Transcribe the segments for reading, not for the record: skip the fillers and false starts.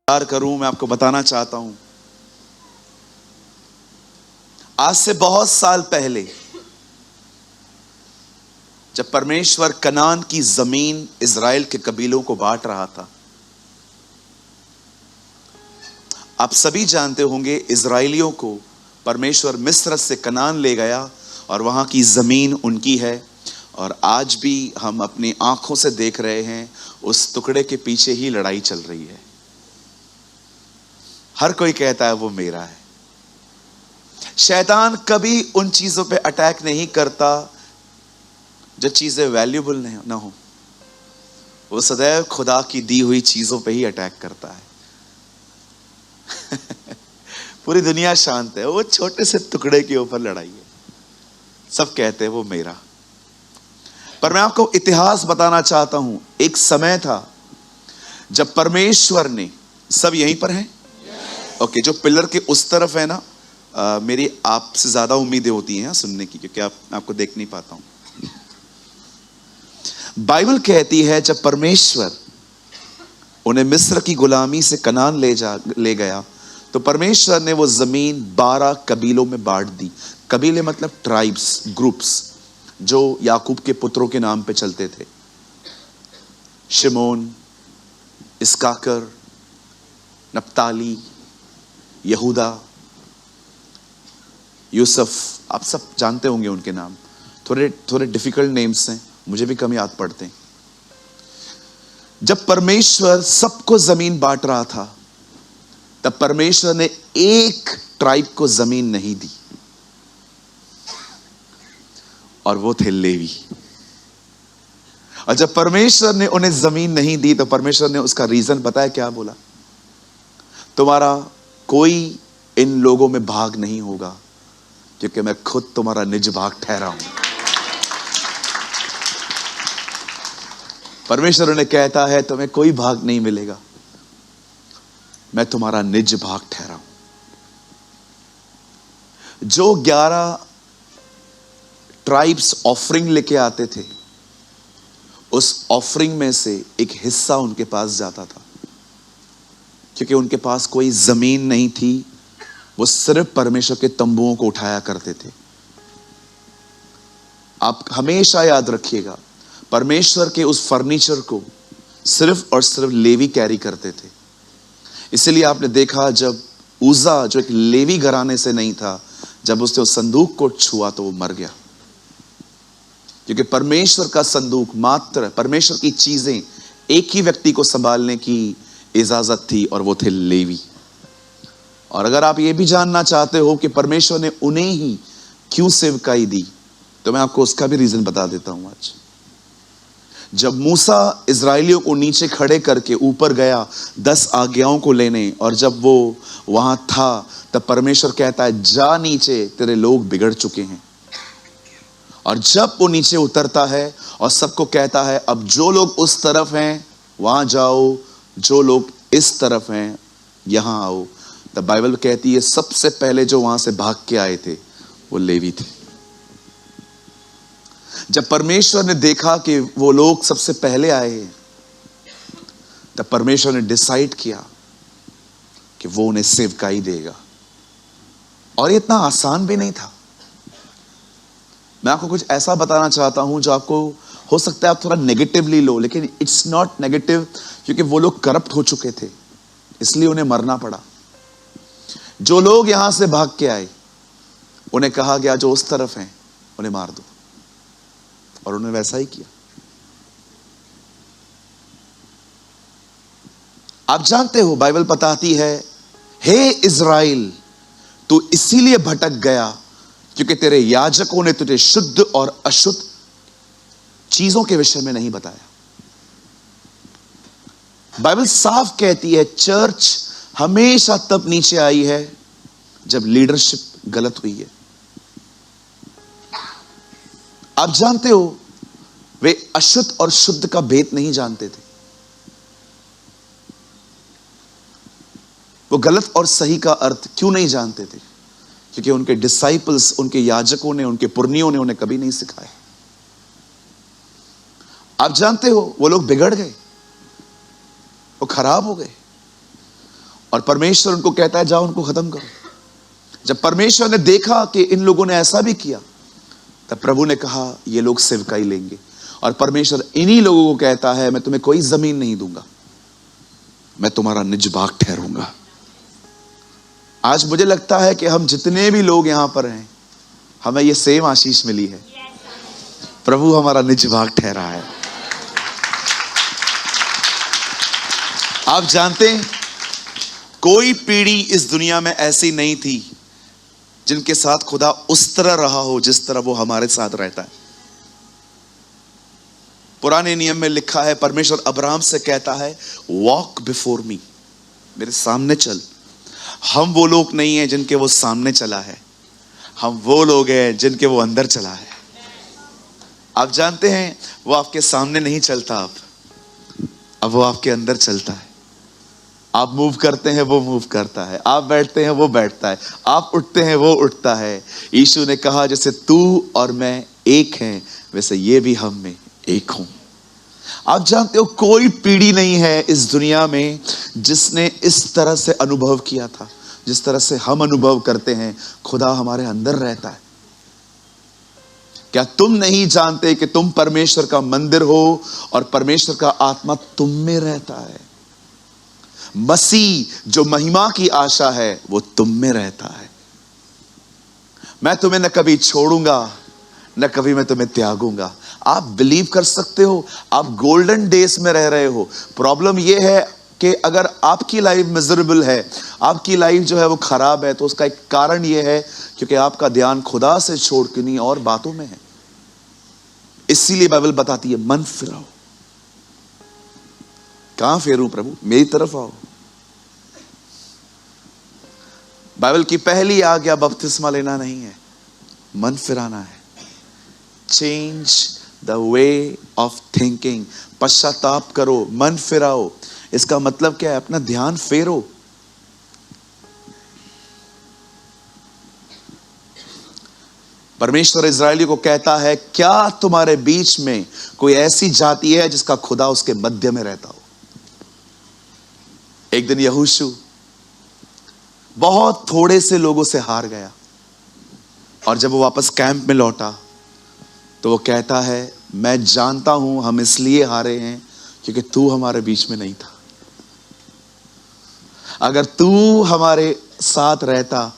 प्यार करूं, मैं आपको बताना चाहता हूं, आज से बहुत साल पहले जब परमेश्वर कनान की जमीन इज़राइल के कबीलों को बांट रहा था, आप सभी जानते होंगे इज़राइलियों को परमेश्वर मिस्र से कनान ले गया और वहां की जमीन उनकी है। और आज भी हम अपनी आंखों से देख रहे हैं, उस टुकड़े के पीछे ही लड़ाई चल रही है। हर कोई कहता है वो मेरा है। शैतान कभी उन चीजों पे अटैक नहीं करता जो चीजें वैल्यूबल ना हो। वो सदैव खुदा की दी हुई चीजों पे ही अटैक करता है। पूरी दुनिया शांत है, वो छोटे से टुकड़े के ऊपर लड़ाई है। सब कहते हैं वो मेरा। पर मैं आपको इतिहास बताना चाहता हूं, एक समय था जब परमेश्वर ने, सब यहीं पर हैं? ओके, जो पिलर के उस तरफ है ना, मेरी आपसे ज्यादा उम्मीदें होती हैं सुनने की, क्योंकि आपको देख नहीं पाता हूं। बाइबल कहती है जब परमेश्वर उन्हें मिस्र की गुलामी से कनान ले गया, तो परमेश्वर ने वो जमीन 12 कबीलों में बांट दी। कबीले मतलब ट्राइब्स, ग्रुप्स, जो याकूब के पुत्रों के नाम पे चलते थे। शिमोन, इस्काकर, नप्ताली, यहूदा, यूसुफ, आप सब जानते होंगे उनके नाम। थोड़े थोड़े डिफिकल्ट नेम्स हैं, मुझे भी कम याद पड़ते हैं। जब परमेश्वर सबको जमीन बांट रहा था, तब परमेश्वर ने एक ट्राइब को जमीन नहीं दी, और वो थे लेवी। और जब परमेश्वर ने उन्हें जमीन नहीं दी, तो परमेश्वर ने उसका रीजन पता है क्या बोला? तुम्हारा कोई इन लोगों में भाग नहीं होगा, क्योंकि मैं खुद तुम्हारा निज भाग ठहरा हूं। परमेश्वर ने कहता है तुम्हें कोई भाग नहीं मिलेगा, मैं तुम्हारा निज भाग ठहरा हूं। जो 11 ट्राइब्स ऑफरिंग लेके आते थे, उस ऑफरिंग में से एक हिस्सा उनके पास जाता था, क्योंकि उनके पास कोई जमीन नहीं थी। वो सिर्फ परमेश्वर के तंबुओं को उठाया करते थे। आप हमेशा याद रखिएगा, परमेश्वर के उस फर्नीचर को सिर्फ और सिर्फ लेवी कैरी करते थे। इसलिए आपने देखा जब उज्जा, जो एक लेवी घराने से नहीं था, जब उसने उस संदूक को छुआ तो वो मर गया, क्योंकि परमेश्वर का संदूक, मात्र परमेश्वर की चीजें एक ही व्यक्ति को संभालने की इजाजत थी, और वो थे लेवी। और अगर आप ये भी जानना चाहते हो कि परमेश्वर ने उन्हें ही क्यों सेवकाई दी, तो मैं आपको उसका भी रीजन बता देता हूं आज। जब मूसा इजराइलियों को नीचे खड़े करके ऊपर गया 10 आज्ञाओं को लेने, और जब वो वहां था, तब परमेश्वर कहता है जा नीचे, तेरे लोग बिगड़ चुके हैं। और जब वो नीचे उतरता है और सबको कहता है अब जो लोग उस तरफ हैं वहां जाओ, जो लोग इस तरफ हैं यहां आओ, तब बाइबल कहती है सबसे पहले जो वहां से भाग के आए थे वो लेवी थे। जब परमेश्वर ने देखा कि वो लोग सबसे पहले आए हैं, तब परमेश्वर ने डिसाइड किया कि वो उन्हें सेवकाई देगा। और ये इतना आसान भी नहीं था। मैं आपको कुछ ऐसा बताना चाहता हूं जो आपको हो सकता है आप थोड़ा नेगेटिवली लो, लेकिन इट्स नॉट नेगेटिव, क्योंकि वो लोग करप्ट हो चुके थे, इसलिए उन्हें मरना पड़ा। जो लोग यहां से भाग के आए, उन्हें कहा गया जो उस तरफ हैं उन्हें मार दो, और उन्होंने वैसा ही किया। आप जानते हो, बाइबल बताती है, हे इज़राइल, तू इसीलिए भटक गया क्योंकि तेरे याजकों ने तुझे शुद्ध और अशुद्ध चीजों के विषय में नहीं बताया। बाइबल साफ कहती है चर्च हमेशा तब नीचे आई है जब लीडरशिप गलत हुई है। आप जानते हो, वे अशुद्ध और शुद्ध का भेद नहीं जानते थे। वो गलत और सही का अर्थ क्यों नहीं जानते थे? क्योंकि उनके डिसाइपल्स, उनके याजकों ने, उनके पुरनियों ने उन्हें कभी नहीं सिखाया। आप जानते हो, वो लोग बिगड़ गए, वो खराब हो गए। और परमेश्वर उनको कहता है जाओ उनको खत्म करो। जब परमेश्वर ने देखा कि इन लोगों ने ऐसा भी किया, तब प्रभु ने कहा ये लोग सेवकाई लेंगे। और परमेश्वर इन्हीं लोगों को कहता है मैं तुम्हें कोई जमीन नहीं दूंगा, मैं तुम्हारा निज भाग ठहरूंगा। आज मुझे लगता है कि हम जितने भी लोग यहां पर हैं, हमें ये सेम आशीष मिली है। प्रभु हमारा निज भाग ठहरा है। आप जानते हैं कोई पीढ़ी इस दुनिया में ऐसी नहीं थी जिनके साथ खुदा उस तरह रहा हो जिस तरह वो हमारे साथ रहता है। पुराने नियम में लिखा है, परमेश्वर अब्राहम से कहता है वॉक बिफोर मी, मेरे सामने चल। हम वो लोग नहीं हैं जिनके वो सामने चला है, हम वो लोग हैं जिनके वो अंदर चला है। आप जानते हैं वो आपके सामने नहीं चलता, अब वो आपके अंदर चलता है। आप मूव करते हैं वो मूव करता है, आप बैठते हैं वो बैठता है, आप उठते हैं वो उठता है। यीशु ने कहा जैसे तू और मैं एक हैं वैसे ये भी हम में एक हूं। आप जानते हो कोई पीढ़ी नहीं है इस दुनिया में जिसने इस तरह से अनुभव किया था जिस तरह से हम अनुभव करते हैं। खुदा हमारे अंदर रहता है। क्या तुम नहीं जानते कि तुम परमेश्वर का मंदिर हो और परमेश्वर का आत्मा तुम में रहता है? मसीह जो महिमा की आशा है वो तुम में रहता है। मैं तुम्हें न कभी छोड़ूंगा न कभी मैं तुम्हें त्यागूंगा। आप बिलीव कर सकते हो, आप गोल्डन डेज में रह रहे हो। प्रॉब्लम यह है कि अगर आपकी लाइफ मिजरेबल है, आपकी लाइफ जो है वो खराब है, तो उसका एक कारण यह है क्योंकि आपका ध्यान खुदा से छोड़ के नहीं और बातों में है। इसीलिए बाइबल बताती है मन फिराओ। कहां फेरूं प्रभु? मेरी तरफ आओ। बाइबल की पहली आज्ञा बपतिस्मा लेना नहीं है, मन फिराना है। Change the way of thinking. पश्चाताप करो, मन फिराओ। इसका मतलब क्या है? अपना ध्यान फेरो। परमेश्वर इज़राइलियों को कहता है क्या तुम्हारे बीच में कोई ऐसी जाति है जिसका खुदा उसके मध्य में रहता हो? एक दिन यहोशू बहुत थोड़े से लोगों से हार गया और जब वो वापस कैंप में लौटा तो वो कहता है मैं जानता हूं हम इसलिए हारे हैं क्योंकि तू हमारे बीच में नहीं था। अगर तू हमारे साथ रहता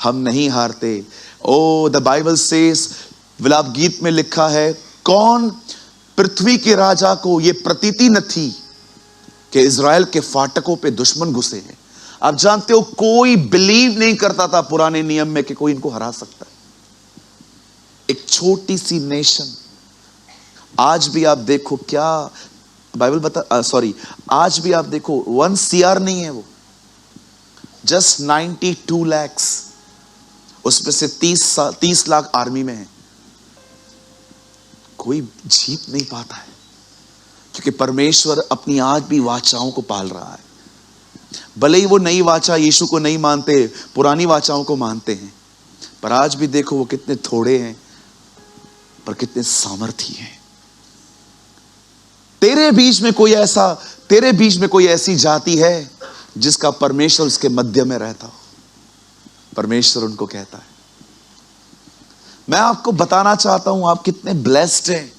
हम नहीं हारते। ओ द बाइबल सेज, विलाप गीत में लिखा है, कौन पृथ्वी के राजा को यह प्रतीति न थी कि इज़राइल के फाटकों पे दुश्मन घुसे हैं। आप जानते हो कोई बिलीव नहीं करता था पुराने नियम में कि कोई इनको हरा सकता है। एक छोटी सी नेशन। आज भी आप देखो क्या बाइबल आज भी आप देखो 1 CR नहीं है वो, जस्ट 92 lakhs। उसमें से 30 लाख आर्मी में है। कोई जीत नहीं पाता है क्योंकि परमेश्वर अपनी आज भी वाचाओं को पाल रहा है। भले ही वो नई वाचा यीशु को नहीं मानते, पुरानी वाचाओं को मानते हैं, पर आज भी देखो वो कितने थोड़े हैं पर कितने सामर्थी हैं। तेरे बीच में कोई ऐसी जाति है जिसका परमेश्वर उसके मध्य में रहता हो। परमेश्वर उनको कहता है। मैं आपको बताना चाहता हूं आप कितने ब्लेस्ड हैं,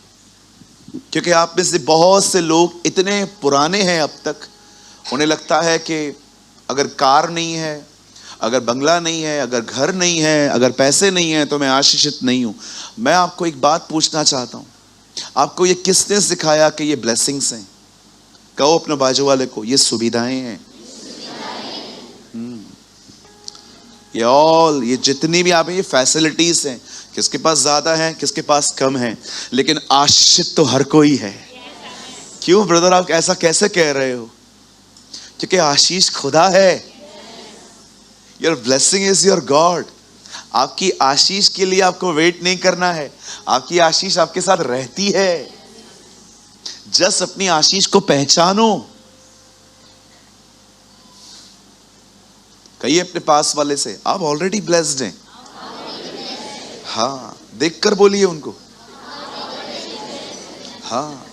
क्योंकि आप में से बहुत से लोग इतने पुराने हैं अब तक, उन्हें लगता है कि अगर कार नहीं है, अगर बंगला नहीं है, अगर घर नहीं है, अगर पैसे नहीं है तो मैं आशीषित नहीं हूं। मैं आपको एक बात पूछना चाहता हूं, आपको ये किसने सिखाया कि ये ब्लेसिंग्स हैं? कहो अपने बाजू वाले को, ये सुविधाएं हैं। ये जितनी भी आप ये फैसिलिटीज हैं, किसके पास ज्यादा है किसके पास कम है, लेकिन आशीषित तो हर कोई है। क्यों ब्रदर आप ऐसा कैसे कह रहे हो? क्योंकि आशीष खुदा है। Your blessing is your God. आपकी आशीष के लिए आपको वेट नहीं करना है, आपकी आशीष आपके साथ रहती है। जस्ट अपनी आशीष को पहचानो। कहिए अपने पास वाले से, आप ऑलरेडी ब्लेस्ड हैं। हाँ, देखकर बोलिए उनको। हाँ,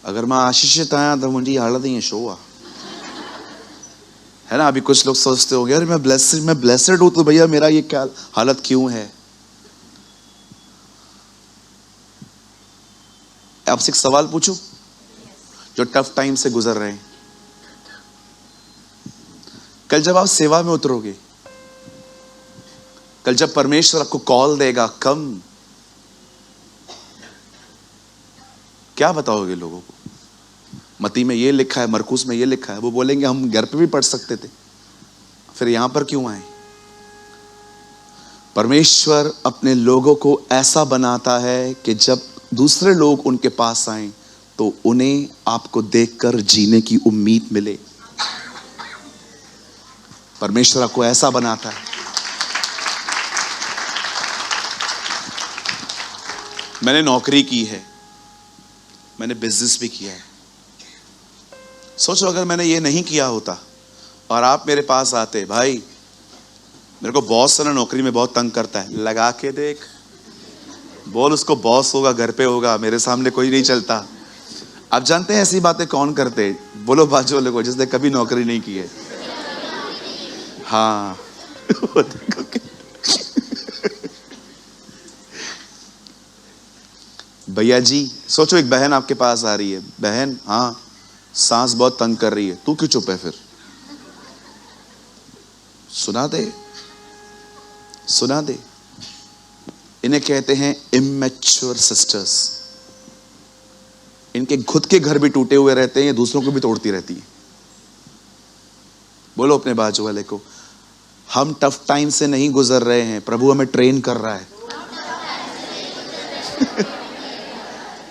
अगर मैं आशीषित आया तो मुझे हालत ही है शो है ना। अभी कुछ लोग सोचते होंगे अरे मैं ब्लेसेड हूं तो भैया मेरा ये क्या हालत क्यों है। आपसे एक सवाल पूछूं, जो टफ टाइम से गुजर रहे हैं, कल जब आप सेवा में उतरोगे, कल जब परमेश्वर आपको कॉल देगा कम, क्या बताओगे लोगों को? मती में ये लिखा है, मरकुस में ये लिखा है। वो बोलेंगे हम घर पे भी पढ़ सकते थे, फिर यहां पर क्यों आए? परमेश्वर अपने लोगों को ऐसा बनाता है कि जब दूसरे लोग उनके पास आए तो उन्हें आपको देखकर जीने की उम्मीद मिले। परमेश्वर आपको ऐसा बनाता है। मैंने नौकरी की है, मैंने बिजनेस भी किया है। सोचो अगर मैंने ये नहीं किया होता और आप मेरे पास आते, भाई मेरे को बॉस ना नौकरी में बहुत तंग करता है, लगा के देख, बोल उसको बॉस होगा, घर पे होगा, मेरे सामने कोई नहीं चलता। आप जानते हैं ऐसी बातें कौन करते? बोलो बाजू वाले को जिसने कभी नौकरी नहीं की है। हाँ भैया जी, सोचो एक बहन आपके पास आ रही है, बहन हाँ सांस बहुत तंग कर रही है, तू क्यों चुप है? फिर सुना दे, सुना दे। इन्हें कहते हैं इमैच्योर सिस्टर्स। इनके खुद के घर भी टूटे हुए रहते हैं, ये दूसरों को भी तोड़ती रहती है। बोलो अपने बाजू वाले को, हम टफ टाइम से नहीं गुजर रहे हैं, प्रभु हमें ट्रेन कर रहा है।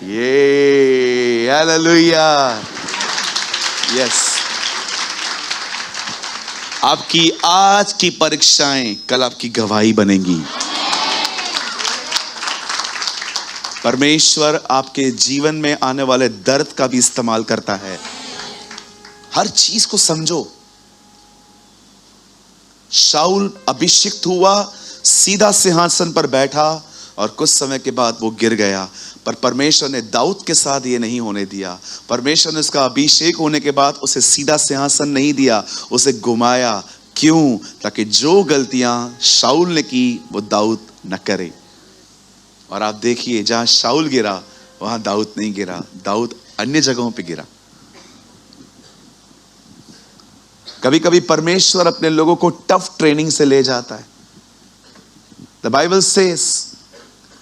ये हालेलुया, यस। आपकी आज की परीक्षाएं कल आपकी गवाही बनेंगी। परमेश्वर आपके जीवन में आने वाले दर्द का भी इस्तेमाल करता है। हर चीज को समझो। शाऊल अभिषिक्त हुआ, सीधा सिंहासन पर बैठा और कुछ समय के बाद वो गिर गया, पर परमेश्वर ने दाऊद के साथ ये नहीं होने दिया। परमेश्वर ने उसका अभिषेक होने के बाद उसे सीधा सिंहासन नहीं दिया, उसे घुमाया। क्यों? ताकि जो गलतियां शाऊल ने की वो दाऊद न करे। और आप देखिए जहां शाऊल गिरा वहां दाऊद नहीं गिरा, दाऊद अन्य जगहों पे गिरा। कभी कभी परमेश्वर अपने लोगों को टफ ट्रेनिंग से ले जाता है। द बाइबल सेज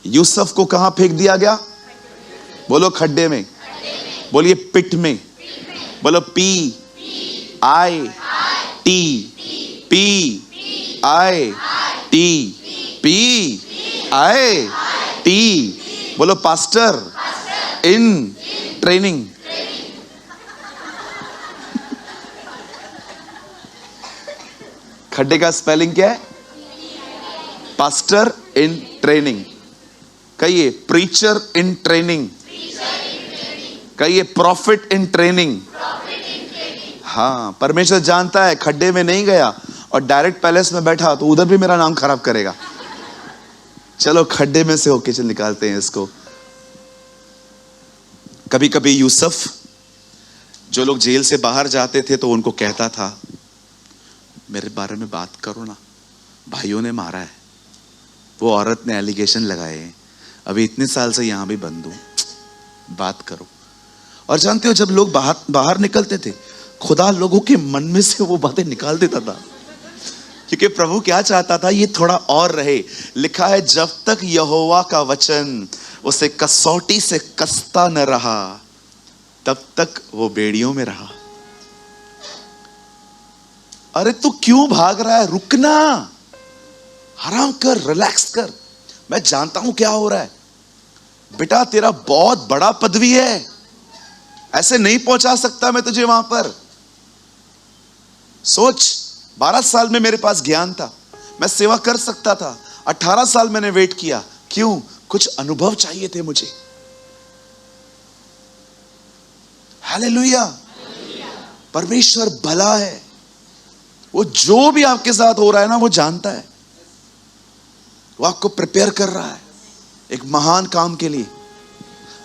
यूसुफ को कहां फेंक दिया गया? बोलो खड्डे में, बोलिए पिट में, बोलो P I T, P I T, P I T. बोलो पास्टर इन ट्रेनिंग। खड्डे का स्पेलिंग क्या है? Pastor in training. कहिए प्रीचर इन ट्रेनिंग, कहिए प्रॉफिट इन ट्रेनिंग। हाँ, परमेश्वर जानता है खड्डे में नहीं गया और डायरेक्ट पैलेस में बैठा तो उधर भी मेरा नाम खराब करेगा। चलो खड्डे में से होके चल निकालते हैं इसको। कभी कभी यूसुफ, जो लोग जेल से बाहर जाते थे तो उनको कहता था मेरे बारे में बात करो ना, भाइयों ने मारा है, वो औरत ने एलिगेशन लगाए हैं, अभी इतने साल से यहां भी बंद हूं, बात करो। और जानते हो जब लोग बाहर निकलते थे, खुदा लोगों के मन में से वो बातें निकाल देता था, क्योंकि प्रभु क्या चाहता था, ये थोड़ा और रहे। लिखा है जब तक यहोवा का वचन उसे कसौटी से कसता न रहा तब तक वो बेड़ियों में रहा। अरे तू क्यों भाग रहा है? रुकना, आराम कर, रिलैक्स कर। मैं जानता हूं क्या हो रहा है बेटा, तेरा बहुत बड़ा पदवी है, ऐसे नहीं पहुंचा सकता मैं तुझे वहां पर। सोच, 12 साल में मेरे पास ज्ञान था, मैं सेवा कर सकता था। 18 साल मैंने वेट किया, क्यों? कुछ अनुभव चाहिए थे मुझे। हालेलुया। परमेश्वर भला है, वो जो भी आपके साथ हो रहा है ना, वो जानता है, वो आपको प्रिपेयर कर रहा है एक महान काम के लिए।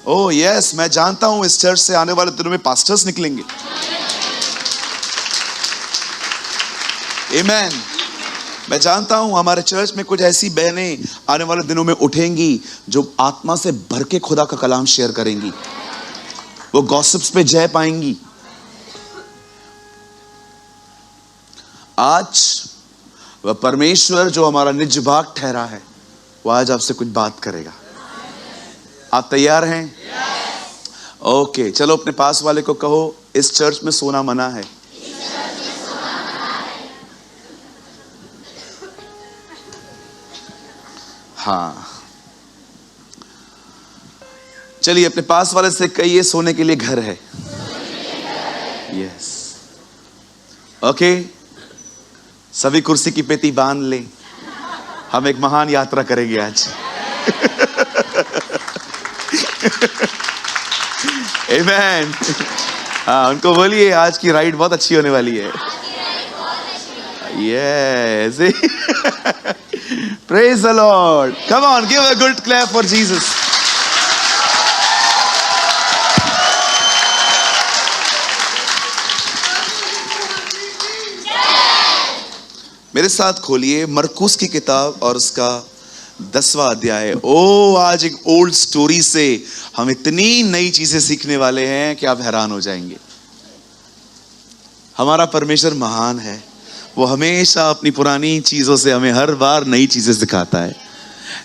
ओह यस, मैं जानता हूं इस चर्च से आने वाले दिनों में पास्टर्स निकलेंगे। आमेन। मैं जानता हूं हमारे चर्च में कुछ ऐसी बहनें आने वाले दिनों में उठेंगी जो आत्मा से भर के खुदा का कलाम शेयर करेंगी। वो गॉसिप्स पे जय पाएंगी। आज वह परमेश्वर जो हमारा निज भाग ठहरा है, वो आज आपसे कुछ बात करेगा। आप तैयार हैं? ओके, चलो अपने पास वाले को कहो, इस चर्च में सोना मना है। हाँ, चलिए अपने पास वाले से कहिए, सोने के लिए घर है। यस, ओके, सभी कुर्सी की पेटी बांध लें, हम एक महान यात्रा करेंगे आज। आमेन। हाँ, उनको बोलिए आज की राइड बहुत अच्छी होने वाली है। Yes, praise the Lord. Come on, give a good clap for Jesus. मेरे साथ खोलिए मरकुस की किताब और उसका 10वां अध्याय। ओ, आज एक ओल्ड स्टोरी से हम इतनी नई चीजें सीखने वाले हैं कि आप हैरान हो जाएंगे। हमारा परमेश्वर महान है, वो हमेशा अपनी पुरानी चीजों से हमें हर बार नई चीजें सिखाता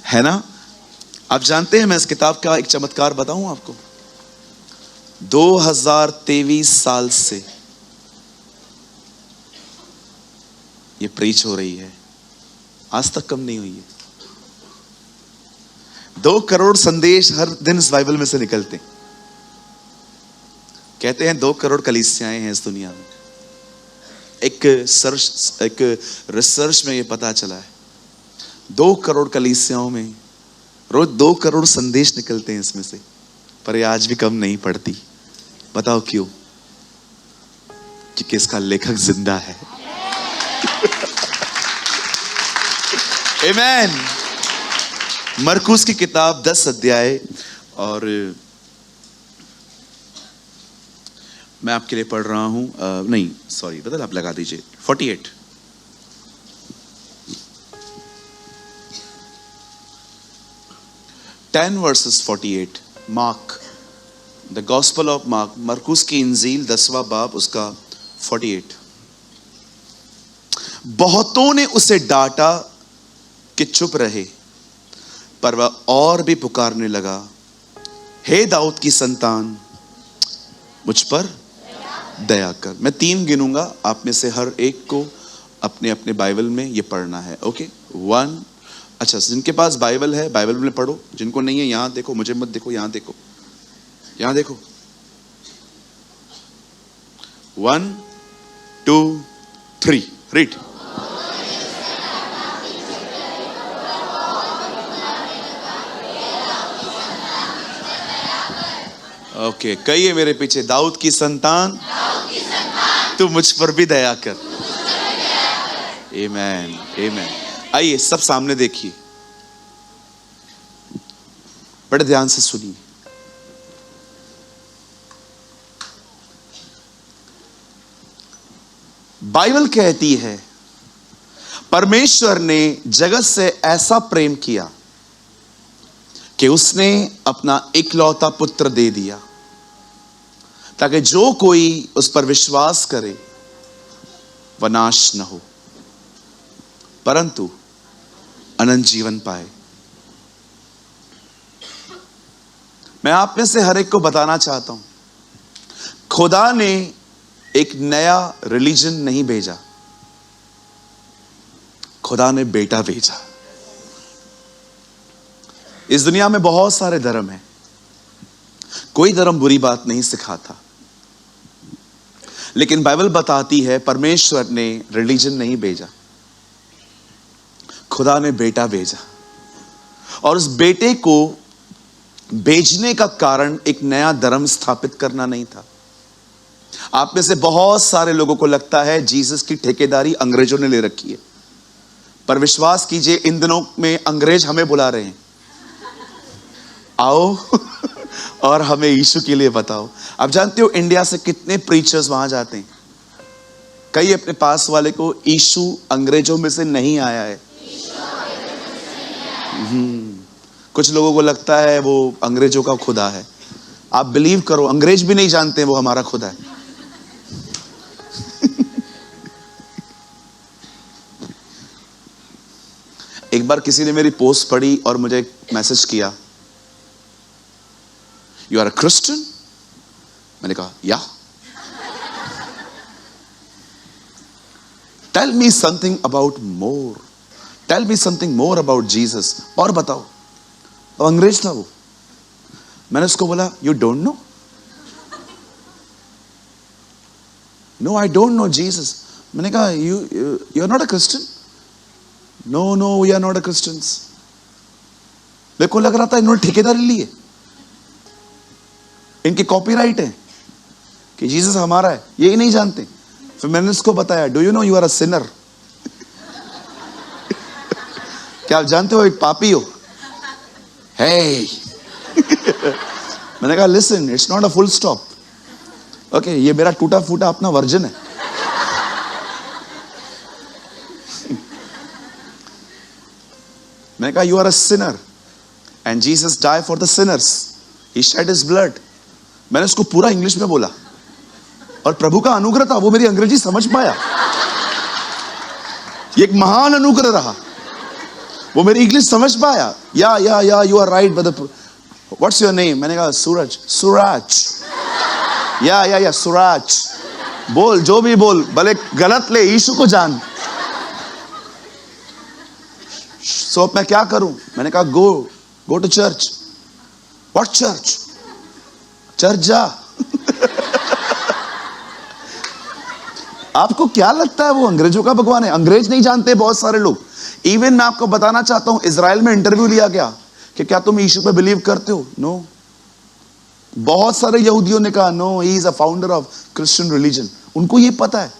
है ना। आप जानते हैं, मैं इस किताब का एक चमत्कार बताऊं आपको। 2023 साल से ये प्रीच हो रही है, आज तक कम नहीं हुई है। 2 करोड़ संदेश हर दिन इस बाइबल में से निकलते हैं। कहते हैं 2 करोड़ कलीसियाएं हैं इस दुनिया में। एक रिसर्च में ये पता चला है 2 करोड़ कलीसियाओं में रोज 2 करोड़ संदेश निकलते हैं इसमें से, पर ये आज भी कम नहीं पड़ती। बताओ क्यों? क्योंकि इसका लेखक जिंदा है। आमेन। मरकुस की किताब 10 अध्याय, और मैं आपके लिए पढ़ रहा हूं। नहीं सॉरी, बदल आप लगा दीजिए 48। Versus 48। Mark, the gospel of mark, मरकुस की इंजील 10वां बाब, उसका 48। बहुतों ने उसे डांटा कि चुप रहे, पर वह और भी पुकारने लगा, हे दाऊद की संतान, मुझ पर दया कर। मैं 3 गिनूंगा, आप में से हर एक को अपने अपने बाइबल में ये पढ़ना है। ओके, 1। अच्छा, जिनके पास बाइबल है बाइबल में पढ़ो, जिनको नहीं है यहां देखो, मुझे मत देखो, यहां देखो, यहां देखो। 1 2 3 रीड। ओके, कहिए मेरे पीछे, दाऊद की संतान, तू मुझ पर भी दया कर। आमेन, आमेन। आइए सब सामने देखिए, बड़े ध्यान से सुनिए। बाइबल कहती है परमेश्वर ने जगत से ऐसा प्रेम किया कि उसने अपना इकलौता पुत्र दे दिया, ताकि जो कोई उस पर विश्वास करे वह नाश न हो, परंतु अनंत जीवन पाए। मैं आप में से हर एक को बताना चाहता हूं, खुदा ने एक नया रिलीजन नहीं भेजा, खुदा ने बेटा भेजा। इस दुनिया में बहुत सारे धर्म हैं, कोई धर्म बुरी बात नहीं सिखाता, लेकिन बाइबल बताती है परमेश्वर ने रिलीजन नहीं भेजा, खुदा ने बेटा भेजा। और उस बेटे को भेजने का कारण एक नया धर्म स्थापित करना नहीं था। आप में से बहुत सारे लोगों को लगता है जीसस की ठेकेदारी अंग्रेजों ने ले रखी है, पर विश्वास कीजिए इन दिनों में अंग्रेज हमें बुला रहे हैं, आओ और हमें यीशु के लिए बताओ। अब जानते हो इंडिया से कितने प्रीचर्स वहां जाते हैं, कई अपने पास वाले को यीशु अंग्रेजों में से नहीं आया है। कुछ लोगों को लगता है वो अंग्रेजों का खुदा है। आप बिलीव करो, अंग्रेज भी नहीं जानते वो हमारा खुदा है। एक बार किसी ने मेरी पोस्ट पढ़ी और मुझे मैसेज किया, यू आर अ क्रिश्चियन? मैंने कहा या। Tell me something about more, tell me something more about Jesus, और बताओ। तो अंग्रेज था वो। मैंने उसको बोला, you don't know? No, I don't know Jesus. मैंने कहा, you are not a Christian? No no, we are not a Christians. मेरे को लग रहा था इन्होंने ठेकेदारी ली है, इनकी कॉपीराइट है कि जीसस हमारा है, यही नहीं जानते। फिर मैंने उसको बताया, do you know you are a sinner? क्या आप जानते हो एक पापी हो? Hey! मैंने कहा listen, it's not a full stop. Okay, ये मेरा टूटा फूटा अपना वर्जन है। मैंने कहा you are a sinner and Jesus die for the sinners, he shed his blood. मैंने उसको पूरा इंग्लिश में बोला और प्रभु का अनुग्रह था, वो मेरी अंग्रेजी समझ पाया। ये एक महान अनुग्रह रहा, वो मेरी इंग्लिश समझ पाया। Yeah you are right brother, what's your name? मैंने कहा सूरज। सूरज, या सूरज। बोल, जो भी बोल, भले गलत ले, यीशु को जान। सो मैं क्या करूं? मैंने कहा go to church. What church? Church जा। आपको क्या लगता है वो अंग्रेजों का भगवान है? अंग्रेज नहीं जानते बहुत सारे लोग। इवन मैं आपको बताना चाहता हूं, इजराइल में इंटरव्यू लिया गया कि क्या तुम यीशु पे बिलीव करते हो? नो। बहुत सारे यहूदियों ने कहा no, he is a founder of Christian religion. उनको ये पता है।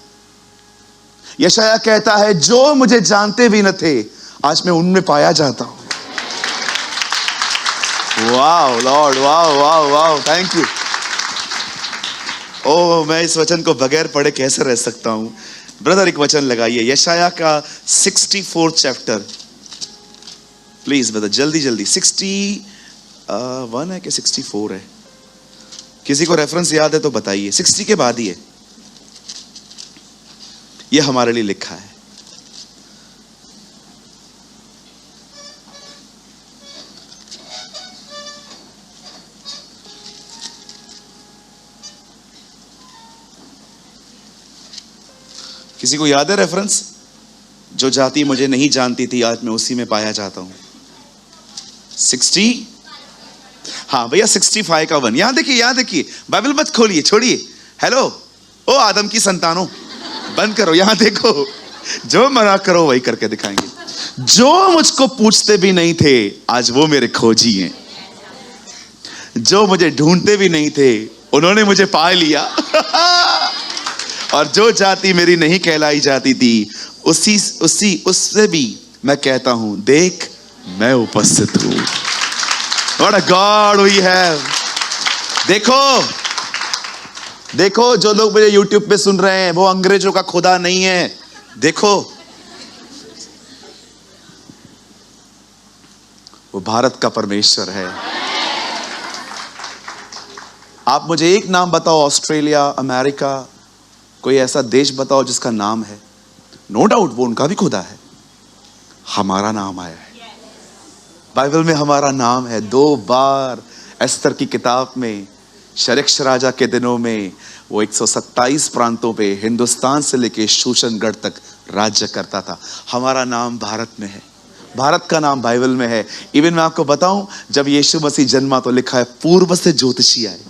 यशायाह कहता है, जो मुझे जानते भी न थे, आज मैं उनमें पाया जाता हूं। वाह लॉर्ड, वाह वाह वाह, थैंक यू। ओ, मैं इस वचन को बगैर पढ़े कैसे रह सकता हूं? ब्रदर एक वचन लगाइए, यशायाह का 64 चैप्टर प्लीज ब्रदर, जल्दी जल्दी। 61 है कि 64 है? किसी को रेफरेंस याद है तो बताइए। 60 के बाद ही है, ये हमारे लिए लिखा है। किसी को याद है रेफरेंस? जो जाति मुझे नहीं जानती थी, आज मैं उसी में पाया जाता हूं। 60, हाँ भैया 65 का 1। यहां देखिए, बाइबल मत खोलिए, छोड़िए। हेलो ओ आदम की संतानों, बंद करो, यहां देखो। जो मना करो वही करके दिखाएंगे। जो मुझको पूछते भी नहीं थे, आज वो मेरे खोजी हैं। जो मुझे ढूंढते भी नहीं थे, उन्होंने मुझे पा लिया। और जो जाति मेरी नहीं कहलाई जाती थी, उससे भी मैं कहता हूं, देख मैं उपस्थित हूं। What a God we have! देखो जो लोग मुझे YouTube पे सुन रहे हैं, वो अंग्रेजों का खुदा नहीं है। देखो, वो भारत का परमेश्वर है। आप मुझे एक नाम बताओ, ऑस्ट्रेलिया, अमेरिका, कोई ऐसा देश बताओ जिसका नाम है। नो डाउट वो उनका भी खुदा है। हमारा नाम आया है, बाइबल में हमारा नाम है। 2 बार एस्तर की किताब में, शरक्ष राजा के दिनों में वो 127 प्रांतों पे, हिंदुस्तान से लेके शूशनगढ़ तक राज्य करता था। हमारा नाम भारत में है, भारत का नाम बाइबल में है। इवन मैं आपको बताऊं, जब यीशु मसीह जन्मा तो लिखा है, पूर्व से ज्योतिषी आए।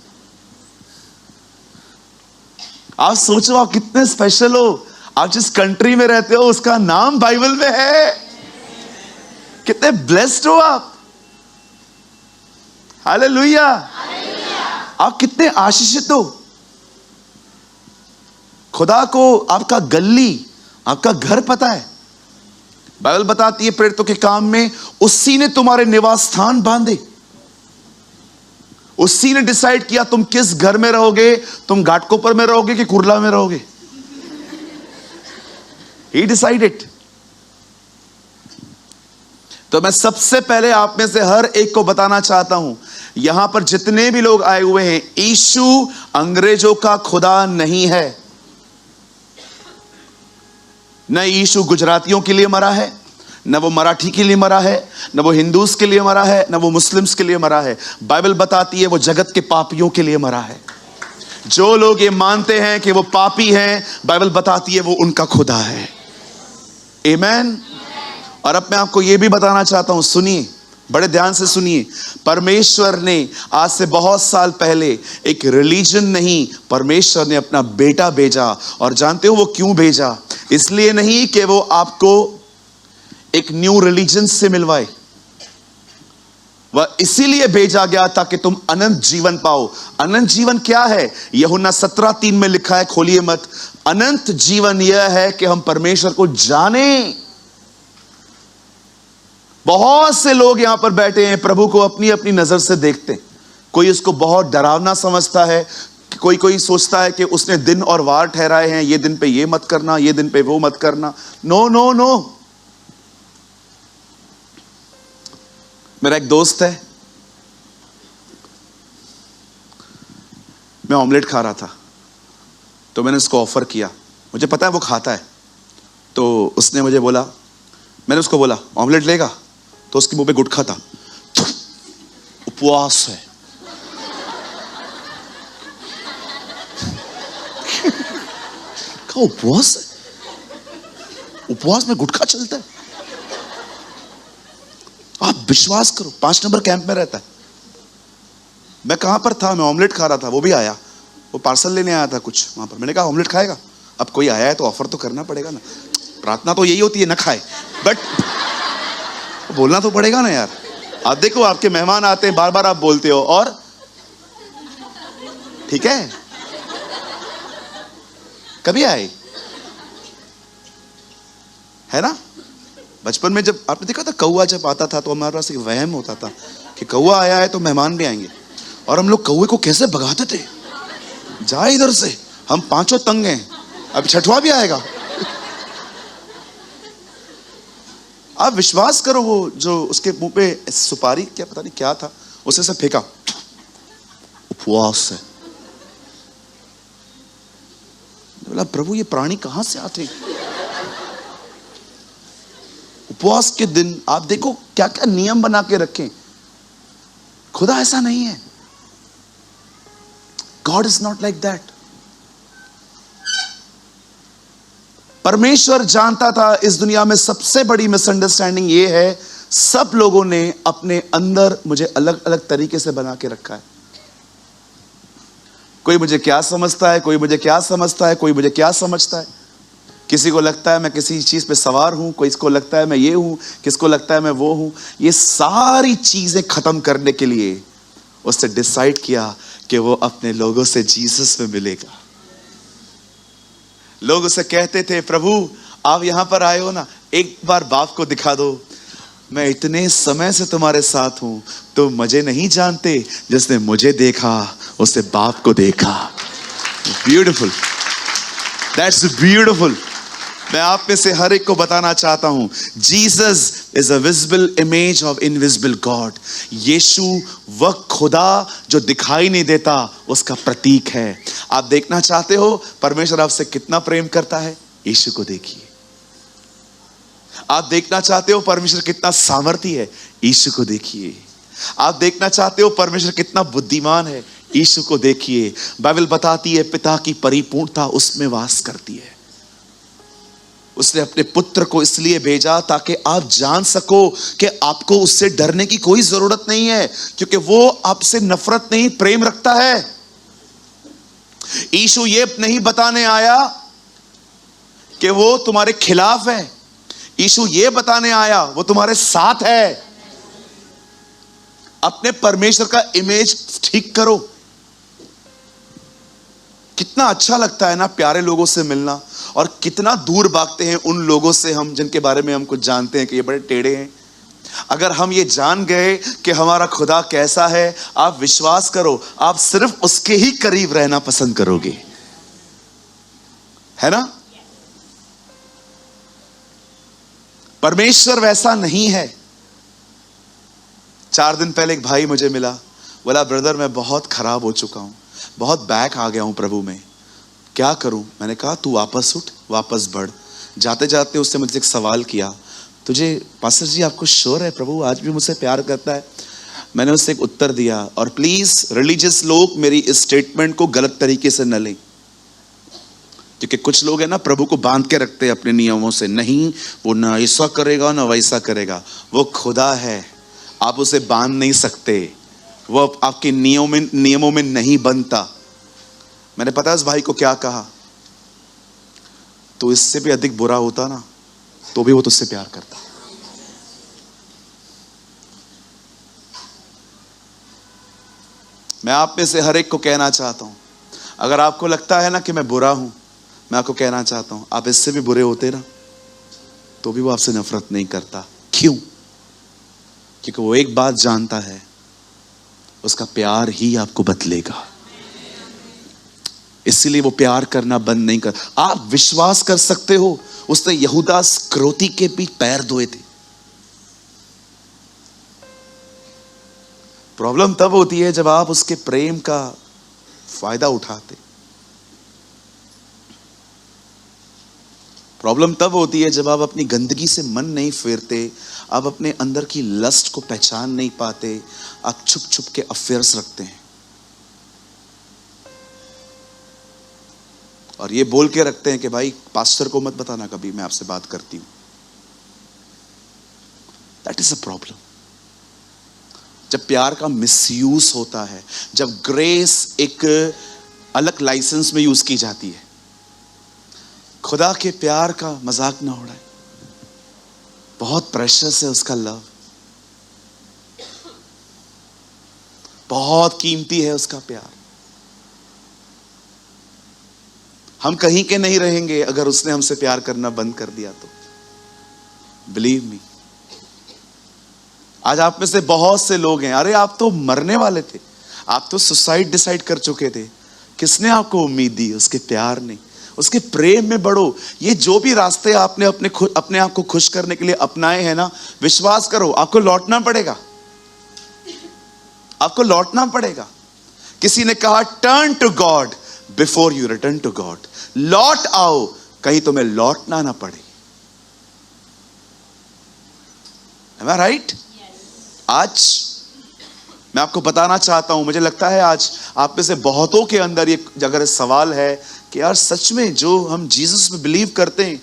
आप सोचो, आप कितने स्पेशल हो। आप जिस कंट्री में रहते हो उसका नाम बाइबल में है। कितने ब्लेस्ड हो आप। हालेलुया। आप कितने आशीषित हो। खुदा को आपका गली, आपका घर पता है। बाइबल बताती है प्रेरितों के काम में, उसी ने तुम्हारे निवास स्थान बांधे, उसी ने डिसाइड किया तुम किस घर में रहोगे, तुम घाटकोपर में रहोगे कि कुर्ला में रहोगे। He decided। तो मैं सबसे पहले आप में से हर एक को बताना चाहता हूं, यहां पर जितने भी लोग आए हुए हैं, यीशु अंग्रेजों का खुदा नहीं है। न यीशु गुजरातियों के लिए मरा है, न वो मराठी के लिए मरा है, न वो हिंदूस के लिए मरा है, न वो मुस्लिम्स के लिए मरा है। बाइबल बताती है वो जगत के पापियों के लिए मरा है। जो लोग ये मानते हैं कि वो पापी हैं, बाइबल बताती है वो उनका खुदा है। आमीन। और अब मैं आपको ये भी बताना चाहता हूं, सुनिए, बड़े ध्यान से सुनिए। परमेश्वर ने आज से बहुत साल पहले एक रिलीजन नहीं, परमेश्वर ने अपना बेटा भेजा। और जानते हो वो क्यों भेजा? इसलिए नहीं कि वो आपको एक न्यू रिलीजन से मिलवाए, वह इसीलिए भेजा गया ताकि तुम अनंत जीवन पाओ। अनंत जीवन क्या है? यूहन्ना 17:3 में लिखा है, खोलिए मत। अनंत जीवन यह है कि हम परमेश्वर को जाने। बहुत से लोग यहां पर बैठे हैं, प्रभु को अपनी अपनी नजर से देखते हैं। कोई उसको बहुत डरावना समझता है, कोई सोचता है कि उसने दिन और वार ठहराए हैं, ये दिन पे ये मत करना, ये दिन पे वो मत करना। No no no. मेरा एक दोस्त है, मैं ऑमलेट खा रहा था, तो मैंने उसको ऑफर किया, मुझे पता है वो खाता है। तो उसने मुझे बोला, मैंने उसको बोला ऑमलेट लेगा? तो उसके मुंह पे गुटखा था। उपवास है। क्या उपवास है? उपवास में गुटखा चलता है? आप विश्वास करो, 5 नंबर कैंप में रहता है। मैं कहां पर था? मैं ऑमलेट खा रहा था, वो भी आया, वो पार्सल लेने आया था कुछ वहां पर। मैंने कहा ऑमलेट खाएगा? अब कोई आया है तो ऑफर तो करना पड़ेगा ना। प्रार्थना तो यही होती है, ना खाए, बट बोलना तो पड़ेगा ना यार। आप देखो, आपके मेहमान आते हैं, बार बार आप बोलते हो, और ठीक है, कभी आए है ना। बचपन में जब आपने देखा था कौवा जब आता था तो हमारे पास एक वहम होता था कि कौवा आया है तो मेहमान भी आएंगे, और हम लोग कौवे को कैसे भगाते थे, जा इधर से, हम 5 तंग हैं, अब 6वां भी आएगा। आप विश्वास करो, वो जो उसके मुंह पे सुपारी क्या पता नहीं क्या था, उसे से फेंका, उपवास है। बोला प्रभु ये प्राणी कहां से आते? उपवास के दिन आप देखो क्या क्या नियम बना के रखें। खुदा ऐसा नहीं है। God is not like that. परमेश्वर जानता था इस दुनिया में सबसे बड़ी मिसअंडरस्टैंडिंग ये है, सब लोगों ने अपने अंदर मुझे अलग अलग तरीके से बना के रखा है। कोई मुझे क्या समझता है, कोई मुझे क्या समझता है, कोई मुझे क्या समझता है। किसी को लगता है मैं किसी चीज पे सवार हूं, कोई इसको लगता है मैं ये हूं, किसको लगता है मैं वो हूं। ये सारी चीजें खत्म करने के लिए उसने डिसाइड किया कि वो अपने लोगों से जीसस में मिलेगा। लोग उसे कहते थे प्रभु आप यहां पर आए हो ना, एक बार बाप को दिखा दो। मैं इतने समय से तुम्हारे साथ हूं, तुम मुझे नहीं जानते, जिसने मुझे देखा उसने बाप को देखा। Beautiful, that's beautiful. मैं आप में से हर एक को बताना चाहता हूं, Jesus is a visible image of invisible God. यीशु वह खुदा जो दिखाई नहीं देता उसका प्रतीक है। आप देखना चाहते हो परमेश्वर आपसे कितना प्रेम करता है? यीशु को देखिए। आप देखना चाहते हो परमेश्वर कितना सामर्थी है? यीशु को देखिए। आप देखना चाहते हो परमेश्वर कितना बुद्धिमान है? यीशु को देखिए। बाइबल बताती है पिता की परिपूर्णता उसमें वास करती है। उसने अपने पुत्र को इसलिए भेजा ताकि आप जान सको कि आपको उससे डरने की कोई जरूरत नहीं है, क्योंकि वो आपसे नफरत नहीं, प्रेम रखता है। यीशु ये नहीं बताने आया कि वो तुम्हारे खिलाफ है, यीशु ये बताने आया वो तुम्हारे साथ है। अपने परमेश्वर का इमेज ठीक करो। कितना अच्छा लगता है ना प्यारे लोगों से मिलना, और कितना दूर भागते हैं उन लोगों से हम जिनके बारे में हम कुछ जानते हैं कि ये बड़े टेढ़े हैं। अगर हम ये जान गए कि हमारा खुदा कैसा है, आप विश्वास करो, आप सिर्फ उसके ही करीब रहना पसंद करोगे, है ना? परमेश्वर वैसा नहीं है। 4 दिन पहले एक भाई मुझे मिला, बोला ब्रदर मैं बहुत खराब हो चुका हूं, बहुत बैक आ गया हूं प्रभु में, क्या करूं? मैंने कहा तू वापस उठ, वापस बढ़। जाते जाते उसने मुझसे एक सवाल किया, तुझे पास्टर जी आपको श्योर है प्रभु आज भी मुझसे प्यार करता है? मैंने उससे एक उत्तर दिया, और प्लीज रिलीजियस लोग मेरी इस स्टेटमेंट को गलत तरीके से न लें, क्योंकि कुछ लोग हैं ना प्रभु को बांध के रखते हैं अपने नियमों से, नहीं वो ना ऐसा करेगा ना वैसा करेगा। वो खुदा है, आप उसे बांध नहीं सकते, वो आपके नियमों में नहीं बनता। मैंने पता है उस भाई को क्या कहा, तो इससे भी अधिक बुरा होता ना तो भी वो तुझसे प्यार करता। मैं आप में से हर एक को कहना चाहता हूं, अगर आपको लगता है ना कि मैं बुरा हूं, मैं आपको कहना चाहता हूं आप इससे भी बुरे होते ना तो भी वो आपसे नफरत नहीं करता। क्यों? क्योंकि वो एक बात जानता है, उसका प्यार ही आपको बदलेगा, इसलिए वो प्यार करना बंद नहीं कर। आप विश्वास कर सकते हो उसने यहूदा स्क्रोती के भी पैर धोए थे। प्रॉब्लम तब होती है जब आप उसके प्रेम का फायदा उठाते। प्रॉब्लम तब होती है जब आप अपनी गंदगी से मन नहीं फेरते, आप अपने अंदर की लस्ट को पहचान नहीं पाते, आप छुप छुप के अफेयर्स रखते हैं और ये बोल के रखते हैं कि भाई पास्टर को मत बताना कभी मैं आपसे बात करती हूं। That is a problem. जब प्यार का मिसयूज होता है, जब ग्रेस एक अलग लाइसेंस में यूज की जाती है, खुदा के प्यार का मजाक ना उड़ाए, बहुत प्रेशियस है उसका लव, बहुत कीमती है उसका प्यार। हम कहीं के नहीं रहेंगे अगर उसने हमसे प्यार करना बंद कर दिया तो। बिलीव मी, आज आप में से बहुत से लोग हैं, अरे आप तो मरने वाले थे, आप तो सुसाइड डिसाइड कर चुके थे, किसने आपको उम्मीद दी? उसके प्यार ने। उसके प्रेम में बढ़ो। ये जो भी रास्ते आपने अपने आप को खुश करने के लिए अपनाए हैं ना, विश्वास करो आपको लौटना पड़ेगा, आपको लौटना पड़ेगा। किसी ने कहा turn to God before you return to God. लौट आओ, कहीं तुम्हें लौटना ना पड़े। Am I right? आज मैं आपको बताना चाहता हूं, मुझे लगता है आज आप में से बहुतों के अंदर ये अगर सवाल है कि यार सच में जो हम जीसस में बिलीव करते हैं,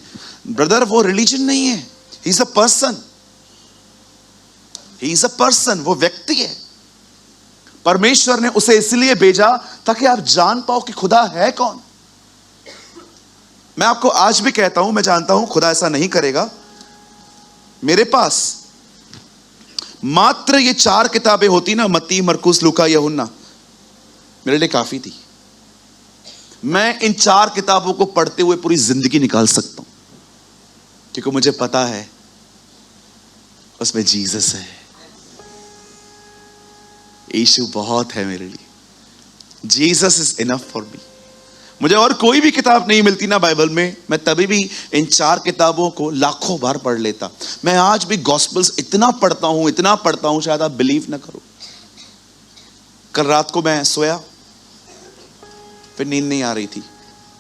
ब्रदर वो रिलीजन नहीं है, ही is a person, he is a person, वो व्यक्ति है। परमेश्वर ने उसे इसलिए भेजा ताकि आप जान पाओ कि खुदा है कौन। मैं आपको आज भी कहता हूं, मैं जानता हूं खुदा ऐसा नहीं करेगा। मेरे पास मात्र ये 4 किताबें होती ना, मत्ती, मरकुस, लूका, यूहन्ना, मेरे लिए काफी थी। मैं इन 4 किताबों को पढ़ते हुए पूरी जिंदगी निकाल सकता हूं, क्योंकि मुझे पता है उसमें जीसस है, यीशु बहुत है मेरे लिए। Jesus is enough for me. मुझे और कोई भी किताब नहीं मिलती ना बाइबल में, मैं तभी भी इन 4 किताबों को लाखों बार पढ़ लेता। मैं आज भी गॉस्पेल्स इतना पढ़ता हूं, शायद आप बिलीव ना करो। कल रात को मैं सोया, फिर नींद नहीं आ रही थी।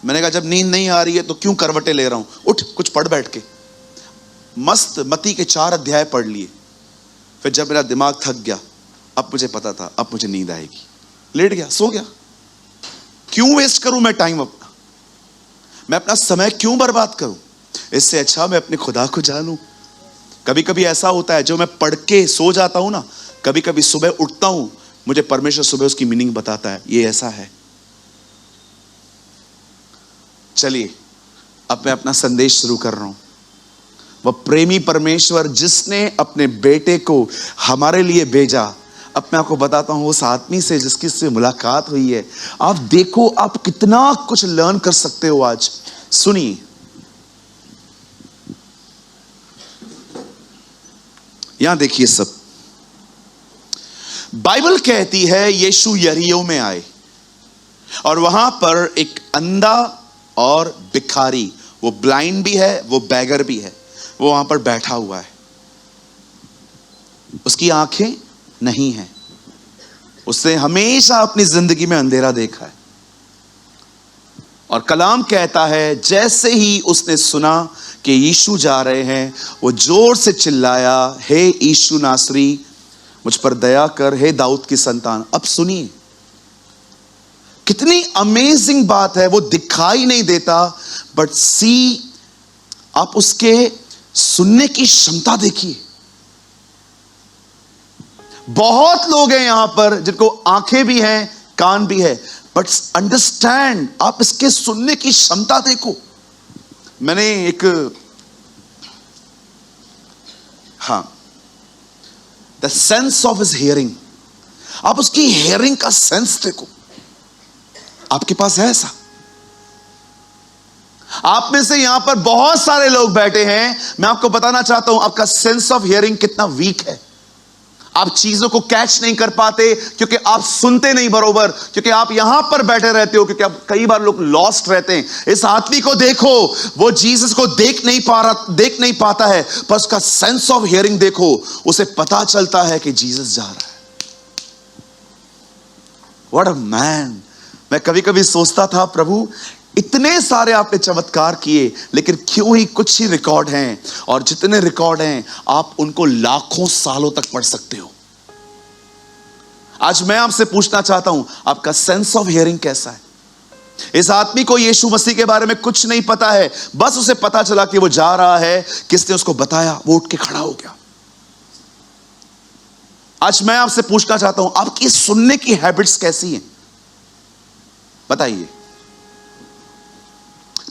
मैंने कहा जब नींद नहीं आ रही है तो क्यों करवटें ले रहा हूं, उठ कुछ पढ़ बैठ के। मस्त मत्ती के 4 अध्याय पढ़ लिए। फिर जब मेरा दिमाग थक गया, अब मुझे पता था अब मुझे नींद आएगी, लेट गया, सो गया। क्यों वेस्ट करूं मैं टाइम अपना, मैं अपना समय क्यों बर्बाद करूं? इससे अच्छा मैं अपने खुदा को जानूं। कभी कभी ऐसा होता है जो मैं पढ़ के सो जाता हूं ना, कभी कभी सुबह उठता हूं, मुझे परमेश्वर सुबह उसकी मीनिंग बताता है, ये ऐसा है। चलिए अब मैं अपना संदेश शुरू कर रहा हूं। वह प्रेमी परमेश्वर जिसने अपने बेटे को हमारे लिए भेजा, अब मैं आपको बताता हूं उस आदमी से जिसकी से मुलाकात हुई है। आप देखो आप कितना कुछ लर्न कर सकते हो आज। सुनिए, यहां देखिए सब, बाइबल कहती है यीशु यरीहो में आए और वहां पर एक अंधा और भिखारी, वो ब्लाइंड भी है, वो बैगर भी है, वो वहां पर बैठा हुआ है। उसकी आंखें नहीं हैं, उसने हमेशा अपनी जिंदगी में अंधेरा देखा है। और कलाम कहता है जैसे ही उसने सुना कि यीशु जा रहे हैं, वो जोर से चिल्लाया, हे यीशु नासरी, मुझ पर दया कर, हे दाऊद की संतान। अब सुनिए कितनी अमेजिंग बात है, वो दिखाई नहीं देता, बट सी, आप उसके सुनने की क्षमता देखिए। बहुत लोग हैं यहां पर जिनको आंखें भी हैं, कान भी है, बट अंडरस्टैंड, आप इसके सुनने की क्षमता देखो। मैंने एक, हाँ, the sense of his hearing, आप उसकी हियरिंग का सेंस देखो। आपके पास है ऐसा? आप में से यहां पर बहुत सारे लोग बैठे हैं, मैं आपको बताना चाहता हूं आपका सेंस ऑफ हियरिंग कितना वीक है। आप चीजों को कैच नहीं कर पाते क्योंकि आप सुनते नहीं बरोबर, क्योंकि आप यहां पर बैठे रहते हो, क्योंकि आप, कई बार लोग लॉस्ट रहते हैं। इस आदमी को देखो, वो जीसस को देख नहीं पाता है, पर उसका सेंस ऑफ हियरिंग देखो, उसे पता चलता है कि जीसस जा रहा है। What a man. मैं कभी कभी सोचता था, प्रभु इतने सारे आपने चमत्कार किए, लेकिन क्यों ही कुछ ही रिकॉर्ड हैं, और जितने रिकॉर्ड हैं आप उनको लाखों सालों तक पढ़ सकते हो। आज मैं आपसे पूछना चाहता हूं, आपका सेंस ऑफ हियरिंग कैसा है? इस आदमी को यीशु मसीह के बारे में कुछ नहीं पता है, बस उसे पता चला कि वो जा रहा है, किसने उसको बताया, वो उठ के खड़ा हो गया। आज मैं आपसे पूछना चाहता हूं, आपकी सुनने की हैबिट्स कैसी हैं? बताइए।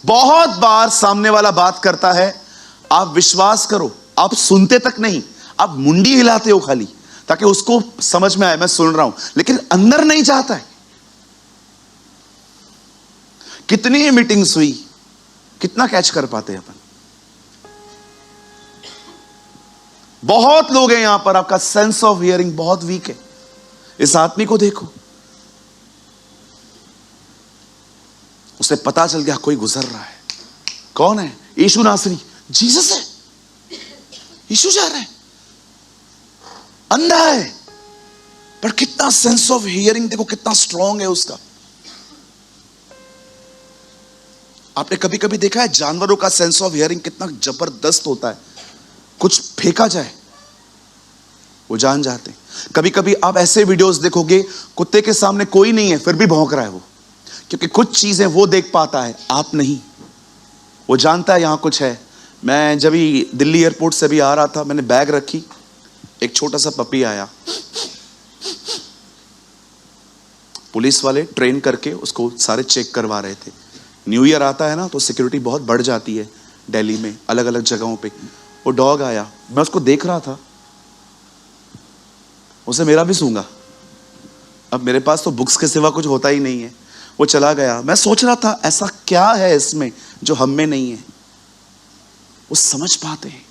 बहुत बार सामने वाला बात करता है, आप विश्वास करो, आप सुनते तक नहीं, आप मुंडी हिलाते हो खाली, ताकि उसको समझ में आए मैं सुन रहा हूं, लेकिन अंदर नहीं जाता है। कितनी मीटिंग्स हुई, कितना कैच कर पाते हैं अपन? बहुत लोग हैं यहां पर, आपका सेंस ऑफ हियरिंग बहुत वीक है। इस आदमी को देखो, उसे पता चल गया कोई गुजर रहा है। कौन है? यीशु नासरी, जीसस है। यीशु जा रहा है, अंधा है, पर कितना सेंस ऑफ हियरिंग देखो, कितना स्ट्रांग है उसका। आपने कभी कभी देखा है जानवरों का सेंस ऑफ हियरिंग कितना जबरदस्त होता है? कुछ फेंका जाए वो जान जाते हैं। कभी कभी आप ऐसे वीडियोस देखोगे, कुत्ते के सामने कोई नहीं है फिर भी भौंक रहा है वो, क्योंकि कुछ चीजें वो देख पाता है, आप नहीं। वो जानता है यहां कुछ है। मैं जब भी दिल्ली एयरपोर्ट से भी आ रहा था, मैंने बैग रखी, एक छोटा सा पपी आया, पुलिस वाले ट्रेन करके उसको सारे चेक करवा रहे थे। न्यू ईयर आता है ना, तो सिक्योरिटी बहुत बढ़ जाती है दिल्ली में, अलग अलग जगहों पे। वो डॉग आया, मैं उसको देख रहा था, उसे मेरा भी सूंघा। अब मेरे पास तो बुक्स के सिवा कुछ होता ही नहीं है। वो चला गया। मैं सोच रहा था ऐसा क्या है इसमें जो हम में नहीं है। वो समझ पाते हैं।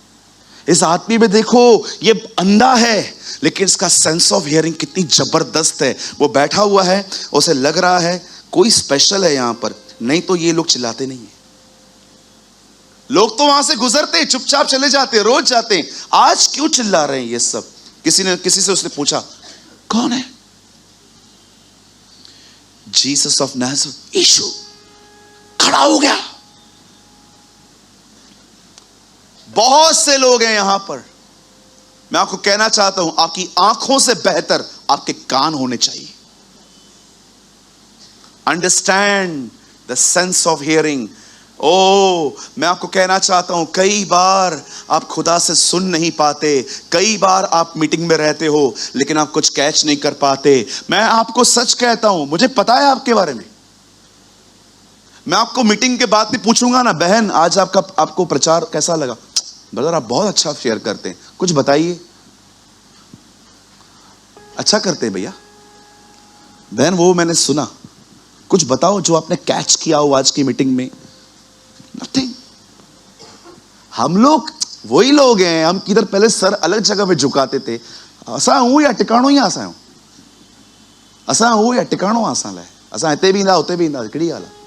इस आदमी में देखो, ये अंधा है, लेकिन इसका सेंस ऑफ हियरिंग कितनी जबरदस्त है। वो बैठा हुआ है, उसे लग रहा है कोई स्पेशल है यहां पर, नहीं तो ये लोग चिल्लाते नहीं है। लोग तो वहां से गुजरते, चुपचाप चले जाते, रोज जाते। आज क्यों चिल्ला रहे हैं ये सब? किसी से उसने पूछा, कौन है? Jesus of Nazareth. यीशु खड़ा हो गया। बहुत से लोग हैं यहां पर। मैं आपको कहना चाहता हूं, आपकी आंखों से बेहतर आपके कान होने चाहिए। Understand the sense of hearing. मैं आपको कहना चाहता हूं, कई बार आप खुदा से सुन नहीं पाते, कई बार आप मीटिंग में रहते हो लेकिन आप कुछ कैच नहीं कर पाते। मैं आपको सच कहता हूं, मुझे पता है आपके बारे में। मैं आपको मीटिंग के बाद भी पूछूंगा ना, बहन आज आपको प्रचार कैसा लगा? ब्रदर आप बहुत अच्छा शेयर करते हैं, कुछ बताइए। अच्छा करते हैं भैया। बहन वो मैंने सुना, कुछ बताओ जो आपने कैच किया हो आज की मीटिंग में। नथिंग। हम लोग वही लोग हैं। हम किधर पहले सर अलग जगह पे झुकाते थे। असा हूं या टिकाणो ही आसा हूं, असा हूं या टिकाणो आसा लाए, असा हिते भी ईंदा उते भी ईंदा, कहिड़ी ॻाल्हि आहे।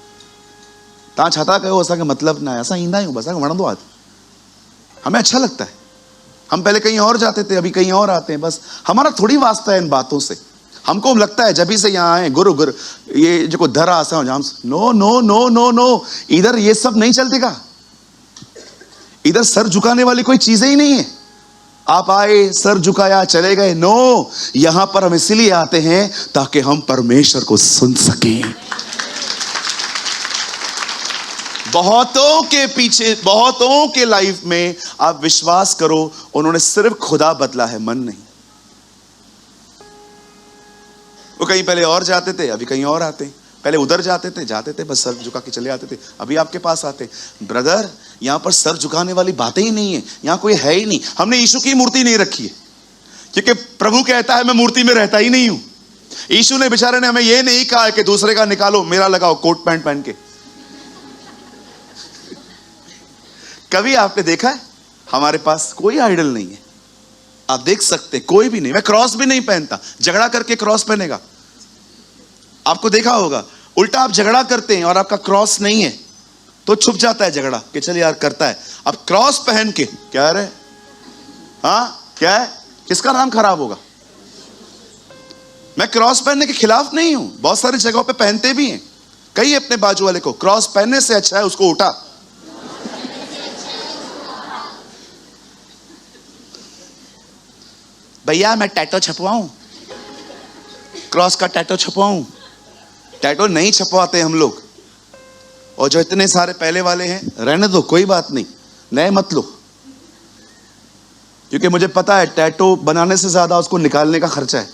तव्हां छा था कयो, असांखे मतलब ना है, असां ईंदा आहियूं, बस असांखे वणंदो आहे, हमें अच्छा लगता है। हम पहले कहीं और जाते थे, अभी कहीं और आते हैं, बस हमारा थोड़ी वास्ता है इन बातों से। हमको लगता है जब भी से यहाँ आए गुरु गुरु ये जो धर आसा हो जाम, no no no no no, इधर ये सब नहीं चलतेगा। इधर सर झुकाने वाली कोई चीजें ही नहीं है। आप आए सर झुकाया चले गए, नो, यहां पर हम इसलिए आते हैं ताकि हम परमेश्वर को सुन सकें। बहुतों के पीछे, बहुतों के लाइफ में आप विश्वास करो उन्होंने सिर्फ खुदा बदला है, मन नहीं। वो कहीं पहले और जाते थे, अभी कहीं और आते हैं। पहले उधर जाते थे बस सर झुका के चले आते थे, अभी आपके पास आते। ब्रदर, यहां पर सर झुकाने वाली बातें ही नहीं है, यहां कोई है ही नहीं। हमने यीशु की मूर्ति नहीं रखी है, क्योंकि प्रभु कहता है मैं मूर्ति में रहता ही नहीं हूं। यीशु ने बेचारे ने हमें यह नहीं कहा कि दूसरे का निकालो, मेरा लगाओ कोट पैंट पहन के। कभी आपने देखा है हमारे पास कोई आइडल नहीं है, आप देख सकते कोई भी नहीं। मैं क्रॉस भी नहीं पहनता, झगड़ा करके क्रॉस पहनेगा। आपको देखा होगा उल्टा आप झगड़ा करते हैं और आपका क्रॉस नहीं है तो छुप जाता है झगड़ा कि चल यार करता है। अब क्रॉस पहन के क्या है, हाँ क्या है, किसका नाम खराब होगा। मैं क्रॉस पहनने के खिलाफ नहीं हूं, बहुत सारी जगहों पे पहनते भी हैं। कई अपने बाजू वाले को क्रॉस पहनने से अच्छा है उसको उठा। भैया मैं टैटो छपवाऊं, क्रॉस का टैटो छपवाऊं। टैटो नहीं छपवाते हम लोग, और जो इतने सारे पहले वाले हैं रहने दो, कोई बात नहीं, नए मत लो, क्योंकि मुझे पता है टैटो बनाने से ज्यादा उसको निकालने का खर्चा है।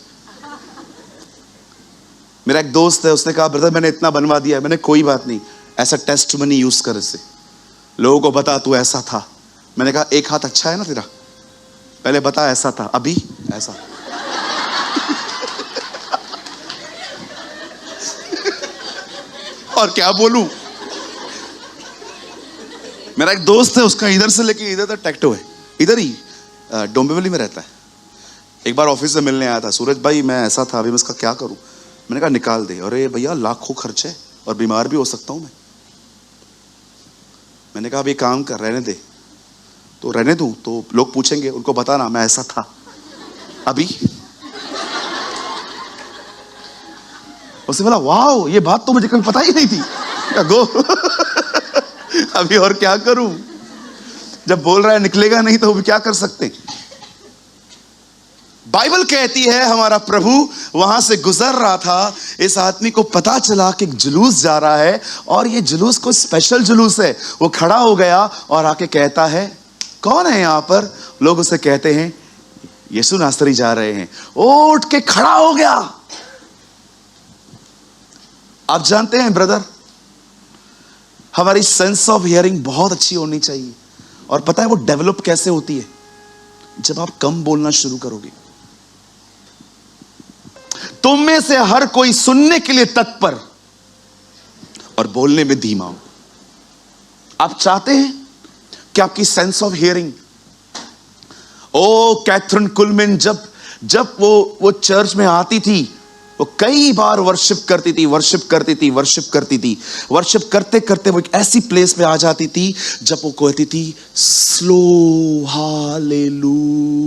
मेरा एक दोस्त है, उसने कहा ब्रदर मैंने इतना बनवा दिया है। मैंने कोई बात नहीं, ऐसा टेस्ट मनी यूज कर, इससे लोगों को बता तू ऐसा था। मैंने कहा एक हाथ अच्छा है ना तेरा, पहले बता ऐसा था, अभी ऐसा। और क्या बोलूं। मेरा एक दोस्त है, उसका इधर से लेके इधर तक टैटू है, इधर ही डोंबिवली में रहता है। एक बार ऑफिस से मिलने आया था, सूरज भाई मैं ऐसा था, अभी मैं इसका क्या करूं। मैंने कहा निकाल दे। अरे भैया लाखों खर्चे और बीमार भी हो सकता हूं मैं। मैंने कहा अभी काम कर, रहने दे। तो रहने दूं तो लोग पूछेंगे, उनको बताना मैं ऐसा था अभी। उसने बोला वाह ये बात तो मुझे कभी पता ही नहीं थी। गो अभी और क्या करूं, जब बोल रहा है निकलेगा नहीं तो भी क्या कर सकते। बाइबल कहती है हमारा प्रभु वहां से गुजर रहा था, इस आदमी को पता चला कि एक जुलूस जा रहा है और ये जुलूस कोई स्पेशल जुलूस है। वो खड़ा हो गया और आके कहता है कौन है यहां पर। लोग उसे कहते हैं यीशु नासरी जा रहे हैं। उठ के खड़ा हो गया। आप जानते हैं ब्रदर, हमारी सेंस ऑफ हियरिंग बहुत अच्छी होनी चाहिए, और पता है वो डेवलप कैसे होती है, जब आप कम बोलना शुरू करोगे। तुम में से हर कोई सुनने के लिए तत्पर और बोलने में धीमा हो। आप चाहते हैं कि आपकी sense of hearing, oh Kathryn Kuhlman जब वो चर्च में आती थी, वो कई बार वर्शिप करती थी, वर्शिप करते करते वो एक ऐसी प्लेस पे आ जाती थी जब वो कहती थी स्लो हालेलुया।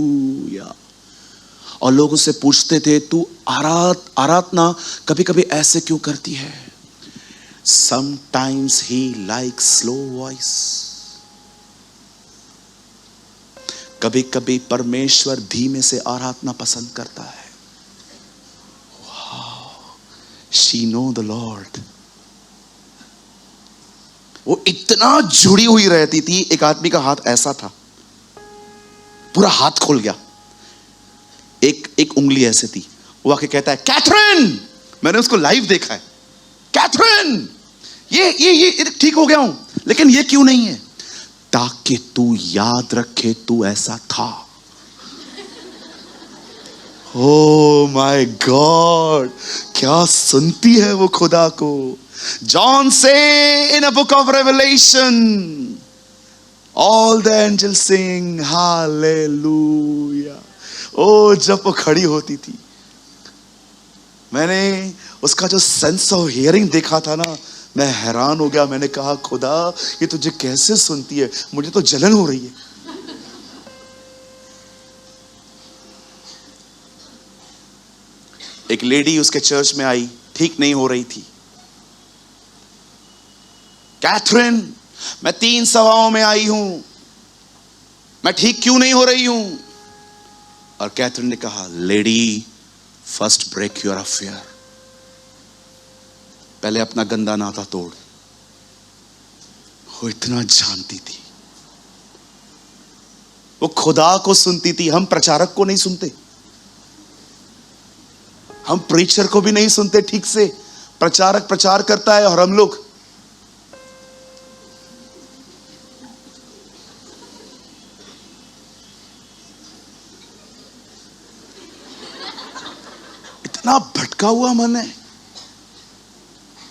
और लोग उससे पूछते थे तू आराधना कभी कभी ऐसे क्यों करती है। Sometimes he like slow voice. कभी कभी परमेश्वर धीमे से आराधना पसंद करता है। She know the Lord। वो इतना जुड़ी हुई रहती थी। एक आदमी का हाथ ऐसा था, पूरा हाथ खोल गया, एक उंगली ऐसे थी। वो आके कहता है कैथरीन, मैंने उसको लाइव देखा है, कैथरीन ये ठीक हो गया हूं, लेकिन ये क्यों नहीं है, ताकि तू याद रखे तू ऐसा था। ओ माय गॉड, क्या सुनती है वो खुदा को। जॉन से in a book of revelation, all the angel sing hallelujah. Oh जब वो खड़ी होती थी, मैंने उसका जो सेंस ऑफ हियरिंग देखा था ना, मैं हैरान हो गया। मैंने कहा खुदा ये तुझे कैसे सुनती है, मुझे तो जलन हो रही है। एक लेडी उसके चर्च में आई, ठीक नहीं हो रही थी। कैथरीन, मैं 3 सभाओं में आई हूं, मैं ठीक क्यों नहीं हो रही हूं? और कैथरीन ने कहा, lady first break your affair, पहले अपना गंदा नाता तोड़। वो इतना जानती थी, वो खुदा को सुनती थी। हम प्रचारक को नहीं सुनते, हम प्रीचर को भी नहीं सुनते ठीक से। प्रचारक प्रचार करता है और हम लोग इतना भटका हुआ मन है।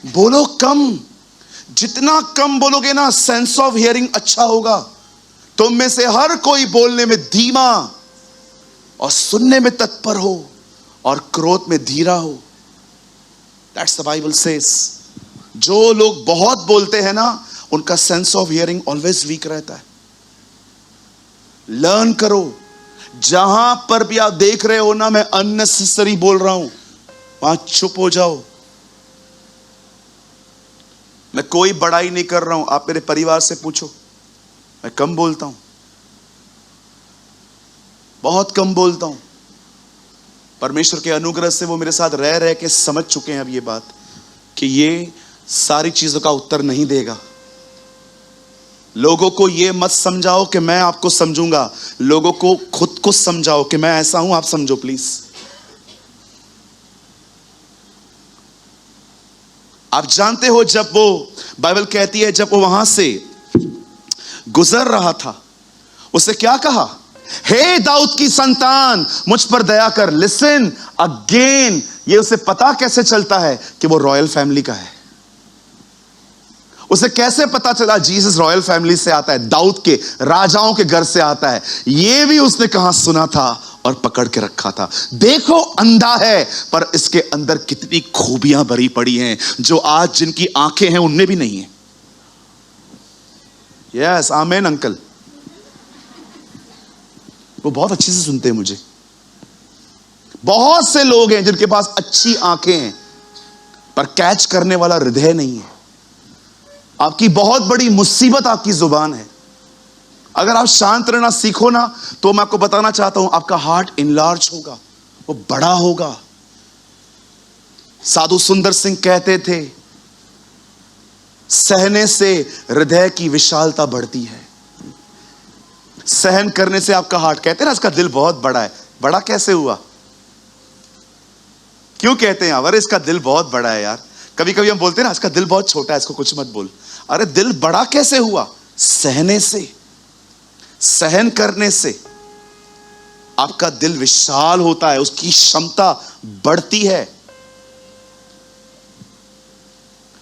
बोलो कम, जितना कम बोलोगे ना, सेंस ऑफ हियरिंग अच्छा होगा। तुम में से हर कोई बोलने में धीमा और सुनने में तत्पर हो और क्रोध में धीरा हो। That's the Bible says. जो लोग बहुत बोलते हैं ना, उनका sense of hearing always weak रहता है। लर्न करो। जहां पर भी आप देख रहे हो ना मैं अननेसेसरी बोल रहा हूं, वहां चुप हो जाओ। मैं कोई बड़ाई नहीं कर रहा हूं, आप मेरे परिवार से पूछो, मैं कम बोलता हूं, बहुत कम बोलता हूं। परमेश्वर के अनुग्रह से वो मेरे साथ रह रह के समझ चुके हैं अब ये बात कि ये सारी चीजों का उत्तर नहीं देगा। लोगों को ये मत समझाओ कि मैं आपको समझूंगा, लोगों को खुद को समझाओ कि मैं ऐसा हूं, आप समझो प्लीज। आप जानते हो, जब वो बाइबल कहती है जब वो वहां से गुजर रहा था, उसे क्या कहा? हे दाऊद की संतान, मुझ पर दया कर। लिसन अगेन, ये उसे पता कैसे चलता है कि वो रॉयल फैमिली का है? उसे कैसे पता चला जीसस रॉयल फैमिली से आता है, दाऊद के राजाओं के घर से आता है? ये भी उसने कहां सुना था और पकड़ के रखा था। देखो अंधा है पर इसके अंदर कितनी खूबियां भरी पड़ी हैं जो आज जिनकी आंखें हैं उनमें भी नहीं है। यस आमेन अंकल, वो बहुत अच्छे से सुनते हैं मुझे। बहुत से लोग हैं जिनके पास अच्छी आंखें हैं पर कैच करने वाला हृदय नहीं है। आपकी बहुत बड़ी मुसीबत आपकी जुबान है। अगर आप शांत रहना सीखो ना, तो मैं आपको बताना चाहता हूं, आपका हार्ट इनलार्ज होगा, वो बड़ा होगा। साधु सुंदर सिंह कहते थे, सहने से हृदय की विशालता बढ़ती है। सहन करने से आपका हार्ट, कहते हैं ना इसका दिल बहुत बड़ा है। बड़ा कैसे हुआ? क्यों कहते हैं अरे इसका दिल बहुत बड़ा है यार? कभी कभी हम बोलते हैं ना इसका दिल बहुत छोटा है, इसको कुछ मत बोल। अरे दिल बड़ा कैसे हुआ? सहने से, सहन करने से आपका दिल विशाल होता है, उसकी क्षमता बढ़ती है।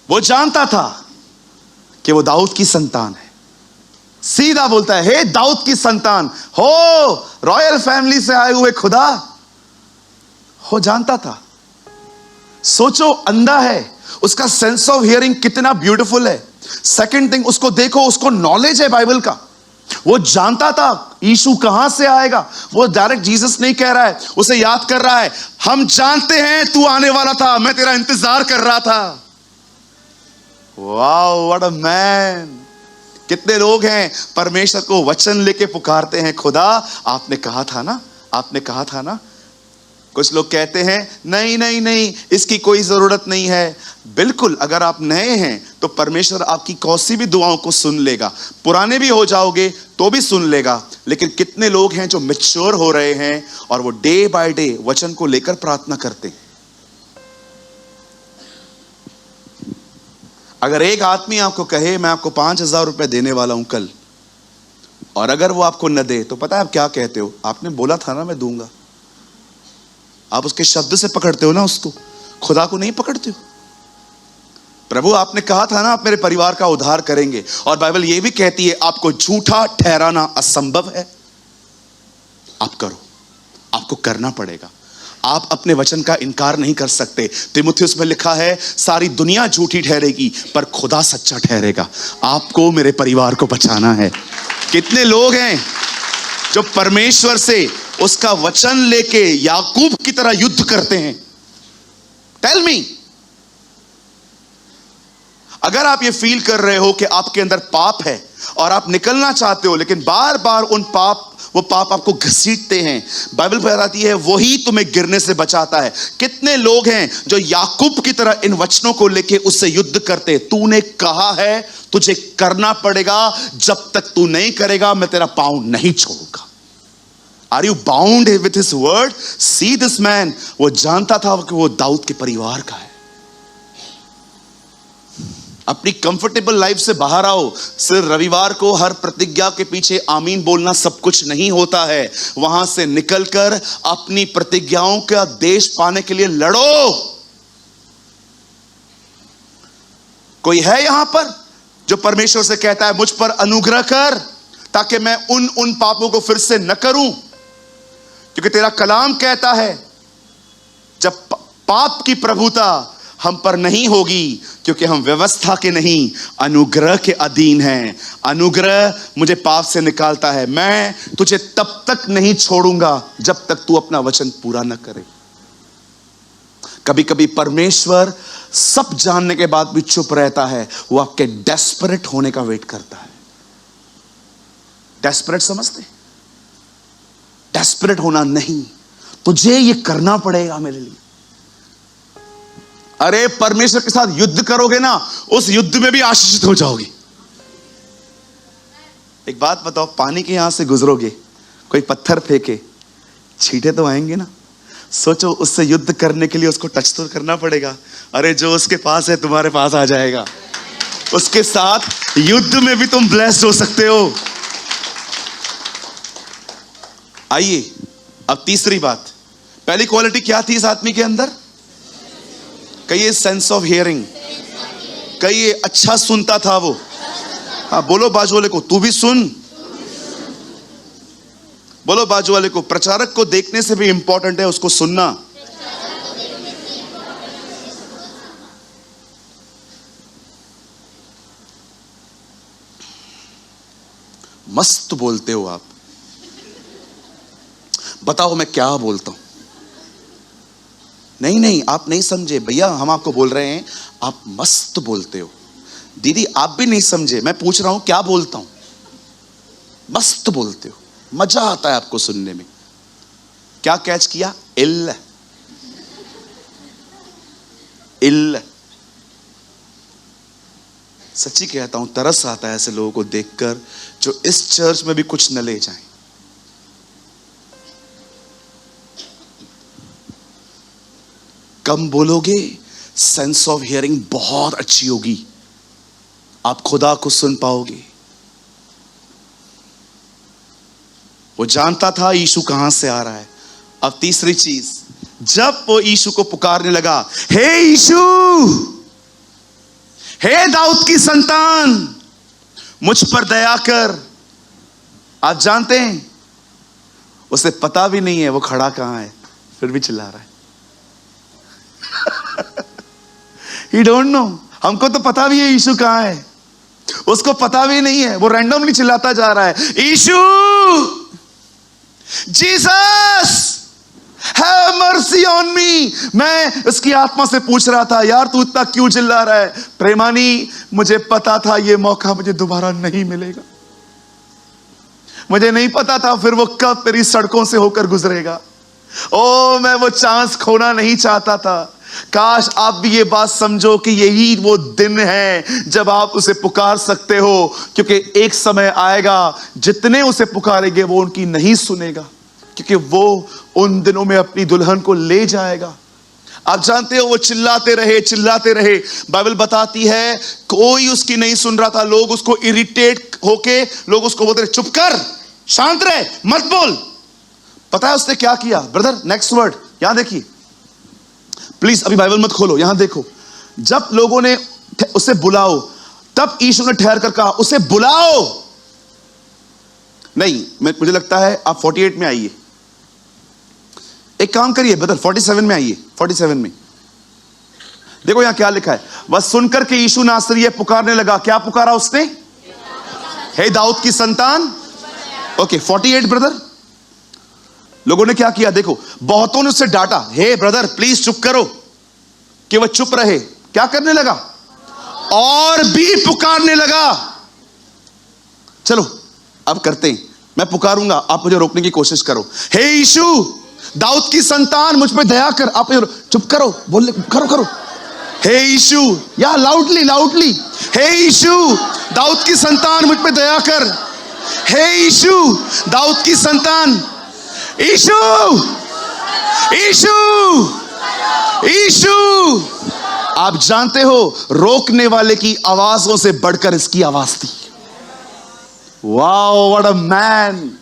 वो जानता था कि वो दाऊद की संतान है। सीधा बोलता है, हे दाऊद की संतान हो, रॉयल फैमिली से आए हुए खुदा हो। जानता था। सोचो, अंधा है, उसका सेंस ऑफ हियरिंग कितना ब्यूटीफुल है। सेकंड थिंग, उसको देखो, उसको नॉलेज है बाइबल का। वो जानता था यीशु कहां से आएगा। वो डायरेक्ट जीसस नहीं कह रहा है, उसे याद कर रहा है, हम जानते हैं तू आने वाला था, मैं तेरा इंतजार कर रहा था। Wow, what a man. कितने लोग हैं परमेश्वर को वचन लेके पुकारते हैं, खुदा आपने कहा था ना, आपने कहा था ना। कुछ लोग कहते हैं नहीं नहीं नहीं, इसकी कोई जरूरत नहीं है। बिल्कुल, अगर आप नए हैं तो परमेश्वर आपकी कौसी भी दुआओं को सुन लेगा। पुराने भी हो जाओगे तो भी सुन लेगा। लेकिन कितने लोग हैं जो मैच्योर हो रहे हैं और वो डे बाय डे वचन को लेकर प्रार्थना करते हैं। अगर एक आदमी आपको कहे मैं आपको 5,000 रुपए देने वाला हूं कल, और अगर वो आपको न दे, तो पता है आप क्या कहते हो? आपने बोला था ना मैं दूंगा। आप उसके शब्द से पकड़ते हो ना उसको, खुदा को नहीं पकड़ते हो। प्रभु आपने कहा था ना आप मेरे परिवार का उद्धार करेंगे, और बाइबल ये भी कहती है आपको झूठा ठहराना असंभव है। आप करो, आपको करना पड़ेगा। आप अपने वचन का इनकार नहीं कर सकते। तीमुथियुस में लिखा है सारी दुनिया झूठी ठहरेगी पर खुदा सच्चा ठहरेगा। आपको मेरे परिवार को बचाना है। कितने लोग हैं जो परमेश्वर से उसका वचन लेके याकूब की तरह युद्ध करते हैं? Tell me. अगर आप ये फील कर रहे हो कि आपके अंदर पाप है और आप निकलना चाहते हो, लेकिन बार बार वो पाप आपको घसीटते हैं, बाइबल बताती है वही तुम्हें गिरने से बचाता है। कितने लोग हैं जो याकूब की तरह इन वचनों को लेके उससे युद्ध करते? तूने कहा है तुझे करना पड़ेगा, जब तक तू नहीं करेगा मैं तेरा पांव नहीं छोड़ूंगा। Are you bound with his word? See this man. वो जानता था कि वो दाऊद के परिवार का है। अपनी कंफर्टेबल लाइफ से बाहर आओ। सिर्फ रविवार को हर प्रतिज्ञा के पीछे आमीन बोलना सब कुछ नहीं होता है। वहां से निकलकर अपनी प्रतिज्ञाओं का देश पाने के लिए लड़ो। कोई है यहां पर जो परमेश्वर से कहता है मुझ पर अनुग्रह कर ताकि मैं उन पापों को फिर से न करूं? क्योंकि तेरा कलाम कहता है जब पाप की प्रभुता हम पर नहीं होगी, क्योंकि हम व्यवस्था के नहीं अनुग्रह के अधीन हैं। अनुग्रह मुझे पाप से निकालता है। मैं तुझे तब तक नहीं छोड़ूंगा जब तक तू अपना वचन पूरा न करे। कभी कभी परमेश्वर सब जानने के बाद भी चुप रहता है। वो आपके डेस्परेट होने का वेट करता है। डेस्परेट समझते? डेस्परेट होना नहीं, तुझे ये करना पड़ेगा मेरे लिए। अरे परमेश्वर के साथ युद्ध करोगे ना, उस युद्ध में भी आशीषित हो जाओगे। एक बात बताओ, पानी के यहां से गुजरोगे, कोई पत्थर फेंके, छींटे तो आएंगे ना। सोचो उससे युद्ध करने के लिए उसको टच तो करना पड़ेगा। अरे जो उसके पास है तुम्हारे पास आ जाएगा। उसके साथ युद्ध में भी तुम ब्लेस्ड हो सकते हो। आइए अब तीसरी बात। पहली क्वालिटी क्या थी इस आदमी के अंदर? कहिए सेंस ऑफ हियरिंग। कहिए अच्छा सुनता था वो। हाँ बोलो बाजू वाले को तू भी सुन। बोलो बाजू वाले को प्रचारक को देखने से भी इंपॉर्टेंट है उसको सुनना। मस्त बोलते हो आप। बताओ मैं क्या बोलता हूं? नहीं आप नहीं समझे भैया, हम आपको बोल रहे हैं आप मस्त बोलते हो। दीदी आप भी नहीं समझे, मैं पूछ रहा हूं क्या बोलता हूं? मस्त बोलते हो, मजा आता है आपको सुनने में। क्या कैच किया? इल्ल इल्ल। सच्ची कहता हूं तरस आता है ऐसे लोगों को देखकर जो इस चर्च में भी कुछ न ले जाएं। कम बोलोगे, सेंस ऑफ हियरिंग बहुत अच्छी होगी, आप खुदा को सुन पाओगे। वो जानता था यीशु कहां से आ रहा है। अब तीसरी चीज, जब वो यीशु को पुकारने लगा, हे यीशु, हे दाऊद की संतान, मुझ पर दया कर। आप जानते हैं उसे पता भी नहीं है वो खड़ा कहां है, फिर भी चिल्ला रहा है। He don't know। हमको तो पता भी है यीशु कहां है, उसको पता भी नहीं है, वो रैंडमली चिल्लाता जा रहा है, यीशु, Jesus, have mercy on me. मैं उसकी आत्मा से पूछ रहा था, यार तू इतना क्यों चिल्ला रहा है? प्रेमानी, मुझे पता था ये मौका मुझे दोबारा नहीं मिलेगा। मुझे नहीं पता था फिर वो कब मेरी सड़कों से होकर गुजरेगा। ओ मैं वो चांस खोना नहीं चाहता था। काश आप भी ये बात समझो कि यही वो दिन है जब आप उसे पुकार सकते हो, क्योंकि एक समय आएगा जितने उसे पुकारेंगे वो उनकी नहीं सुनेगा, क्योंकि वो उन दिनों में अपनी दुल्हन को ले जाएगा। आप जानते हो वो चिल्लाते रहे। बाइबल बताती है कोई उसकी नहीं सुन रहा था। लोग उसको इरिटेट होके लोग उसको बोलते रहे, चुप कर, शांत रहे, मत बोल। पता है उसने क्या किया? ब्रदर नेक्स्ट वर्ड यहां देखिए प्लीज, अभी बाइबल मत खोलो, यहां देखो। जब लोगों ने उसे बुलाओ। तब यीशु ने ठहर कर कहा, उसे बुलाओ। नहीं, मुझे लगता है आप 48 में आइए। एक काम करिए ब्रदर, 47 में आइए। 47 में देखो यहां क्या लिखा है। वह सुनकर के यीशु नासरी पुकारने लगा। क्या पुकारा उसने? हे दाऊद की संतान। Okay 48 brother. लोगों ने क्या किया देखो, बहुतों ने उससे डांटा, हे ब्रदर प्लीज चुप करो, कि वह चुप रहे। क्या करने लगा? और भी पुकारने लगा। चलो अब करते हैं, मैं पुकारूंगा, आप मुझे रोकने की कोशिश करो। हे यीशु दाऊद की संतान, मुझ पे दया कर। आप चुप करो, बोल करो। हे यीशु, या लाउडली लाउडली, हे यीशु दाऊद की संतान, मुझ पे दया कर। हे यीशु दाऊद की संतान। यीशु यीशु यीशु। आप जानते हो रोकने वाले की आवाजों से बढ़कर इसकी आवाज थी। Wow what a man.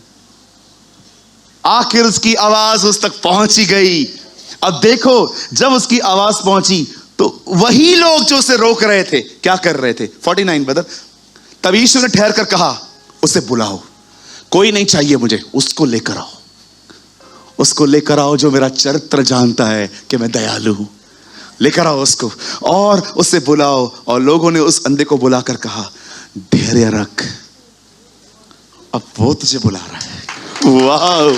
आखिर उसकी आवाज उस तक पहुंची गई। अब देखो जब उसकी आवाज पहुंची तो वही लोग जो उसे रोक रहे थे क्या कर रहे थे? 49 ब्रदर। तब यीशु ने ठहर कर कहा, उसे बुलाओ। कोई नहीं चाहिए मुझे, उसको लेकर आओ। उसको लेकर आओ जो मेरा चरित्र जानता है कि मैं दयालु हूं। लेकर आओ उसको और उसे बुलाओ। और लोगों ने उस अंधे को बुलाकर कहा, धैर्य रख, अब वो तुझे बुला रहा है। वाह।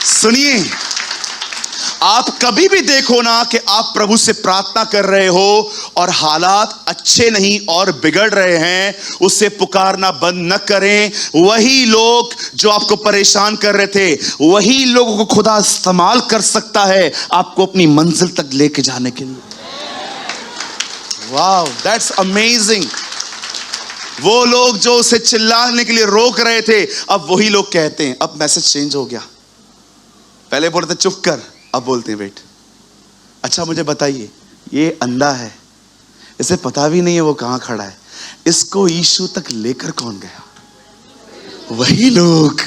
सुनिए, आप कभी भी देखो ना कि आप प्रभु से प्रार्थना कर रहे हो और हालात अच्छे नहीं और बिगड़ रहे हैं, उससे पुकारना बंद न करें। वही लोग जो आपको परेशान कर रहे थे, वही लोगों को खुदा इस्तेमाल कर सकता है आपको अपनी मंजिल तक लेके जाने के लिए। Wow, that's amazing. वो लोग जो उसे चिल्लाने के लिए रोक रहे थे, अब वही लोग कहते हैं, अब मैसेज चेंज हो गया। पहले बोलते चुप कर, अब बोलते हैं वेट। अच्छा मुझे बताइए, ये अंधा है, इसे पता भी नहीं है वो कहां खड़ा है, इसको यीशु तक लेकर कौन गया? वही लोग।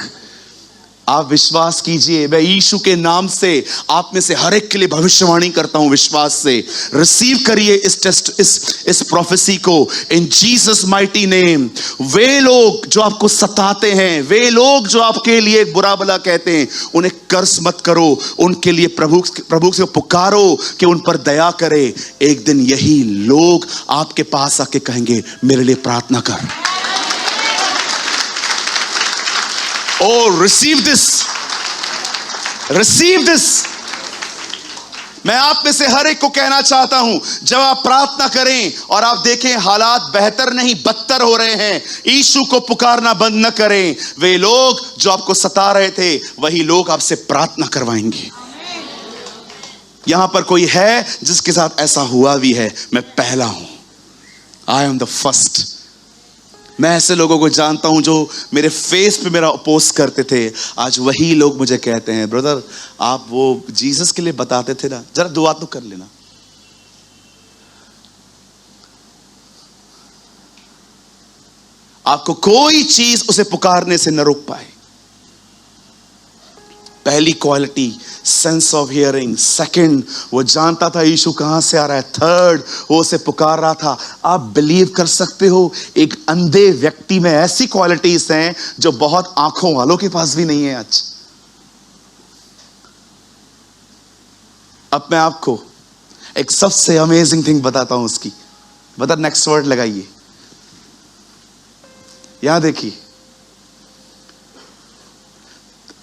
आप विश्वास कीजिए, मैं यीशु के नाम से आप में से हर एक के लिए भविष्यवाणी करता हूं, विश्वास से रिसीव करिए इस टेस्ट, इस प्रोफेसी को इन जीसस माइटी नेम। वे लोग जो आपको सताते हैं, वे लोग जो आपके लिए बुरा भला कहते हैं, उन्हें कर्ज मत करो, उनके लिए प्रभु से पुकारो कि उन पर दया करे। एक दिन यही लोग आपके पास आके कहेंगे, मेरे लिए प्रार्थना कर। Oh, receive this. Receive this. मैं आप में से हर एक को कहना चाहता हूं, जब आप प्रार्थना करें और आप देखें हालात बेहतर नहीं बदतर हो रहे हैं, यीशु को पुकारना बंद न करें। वे लोग जो आपको सता रहे थे, वही लोग आपसे प्रार्थना करवाएंगे। यहां पर कोई है जिसके साथ ऐसा हुआ भी है? मैं पहला हूं। I am the first. मैं ऐसे लोगों को जानता हूं जो मेरे फेस पे मेरा अपोज करते थे, आज वही लोग मुझे कहते हैं, ब्रदर आप वो जीसस के लिए बताते थे ना, जरा दुआ तो कर लेना। आपको कोई चीज उसे पुकारने से न रोक पाए। पहली quality sense of hearing. Second, वो जानता था यीशु कहां से आ रहा है। थर्ड, वो उसे पुकार रहा था। आप बिलीव कर सकते हो, एक अंधे व्यक्ति में ऐसी क्वालिटीज हैं जो बहुत आंखों वालों के पास भी नहीं है आज। अब मैं आपको एक सबसे अमेजिंग थिंग बताता हूं उसकी। बता, नेक्स्ट वर्ड लगाइए, यहां देखिए।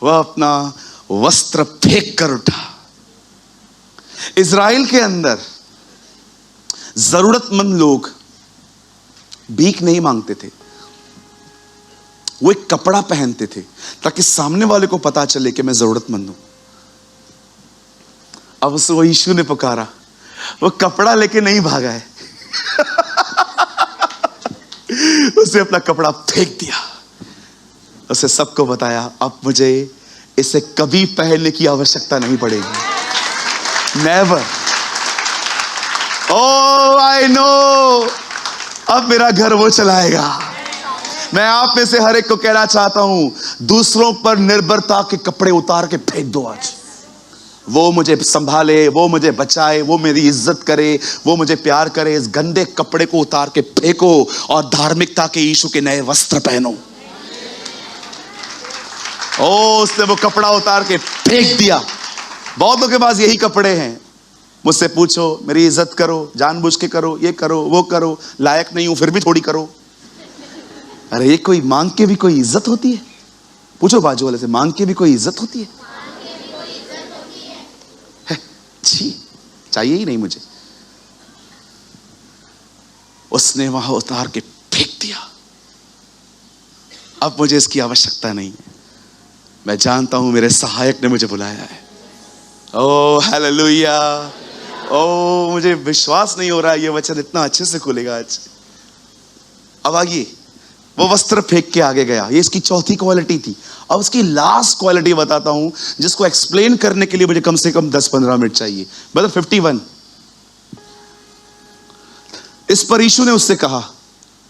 वह अपना वस्त्र फेंक कर उठा। इज़राइल के अंदर जरूरतमंद लोग भीख नहीं मांगते थे, वो एक कपड़ा पहनते थे ताकि सामने वाले को पता चले कि मैं जरूरतमंद हूं। अब उसे वो यीशु ने पुकारा, वो कपड़ा लेके नहीं भागा है उसे अपना कपड़ा फेंक दिया। उसे सबको बताया, अब मुझे इसे कभी पहनने की आवश्यकता नहीं पड़ेगी। नेवर। ओह आई नो, अब मेरा घर वो चलाएगा। मैं आप में से हर एक को कहना चाहता हूं, दूसरों पर निर्भरता के कपड़े उतार के फेंक दो आज। वो मुझे संभाले, वो मुझे बचाए, वो मेरी इज्जत करे, वो मुझे प्यार करे। इस गंदे कपड़े को उतार के फेंको और धार्मिकता के यीशु के नए वस्त्र पहनो। ओ, उसने वो कपड़ा उतार के फेंक दिया। बहुत लोगों के पास यही कपड़े हैं। मुझसे पूछो, मेरी इज्जत करो, जानबूझ के करो, ये करो, वो करो, लायक नहीं हूं फिर भी थोड़ी करो। अरे ये कोई मांग के भी कोई इज्जत होती है? पूछो बाजू वाले से, मांग के भी कोई इज्जत होती है? छी, चाहिए ही नहीं मुझे। उसने वहां उतार के फेंक दिया। अब मुझे इसकी आवश्यकता नहीं है। मैं जानता हूं मेरे सहायक ने मुझे बुलाया है। ओ हालेलुया। ओ, मुझे विश्वास नहीं हो रहा है ये वचन इतना अच्छे से खुलेगा आज। अब आइए, वो वस्त्र फेंक के आगे गया। ये इसकी चौथी क्वालिटी थी। अब उसकी लास्ट क्वालिटी बताता हूं, जिसको एक्सप्लेन करने के लिए मुझे कम से कम 10-15 मिनट चाहिए। मतलब 51। इस पर यीशु ने उससे कहा,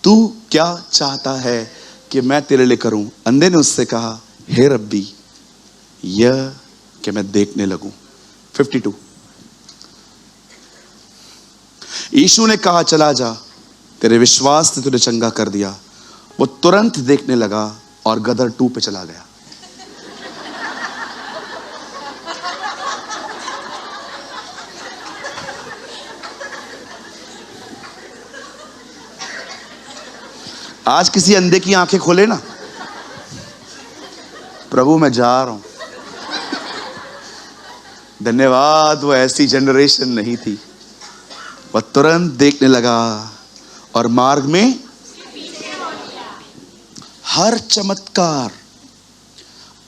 तू क्या चाहता है कि मैं तेरे लिए करूं? अंधे ने उससे कहा, हे रब्बी, यह कि मैं देखने लगूं। 52। यीशु ने कहा, चला जा, तेरे विश्वास ने तुझे चंगा कर दिया। वो तुरंत देखने लगा और गदर 2 पे चला गया। आज किसी अंधे की आंखें खोले ना, प्रभु मैं जा रहा हूं। धन्यवाद, वो ऐसी जनरेशन नहीं थी। वह तुरंत देखने लगा और मार्ग में हर चमत्कार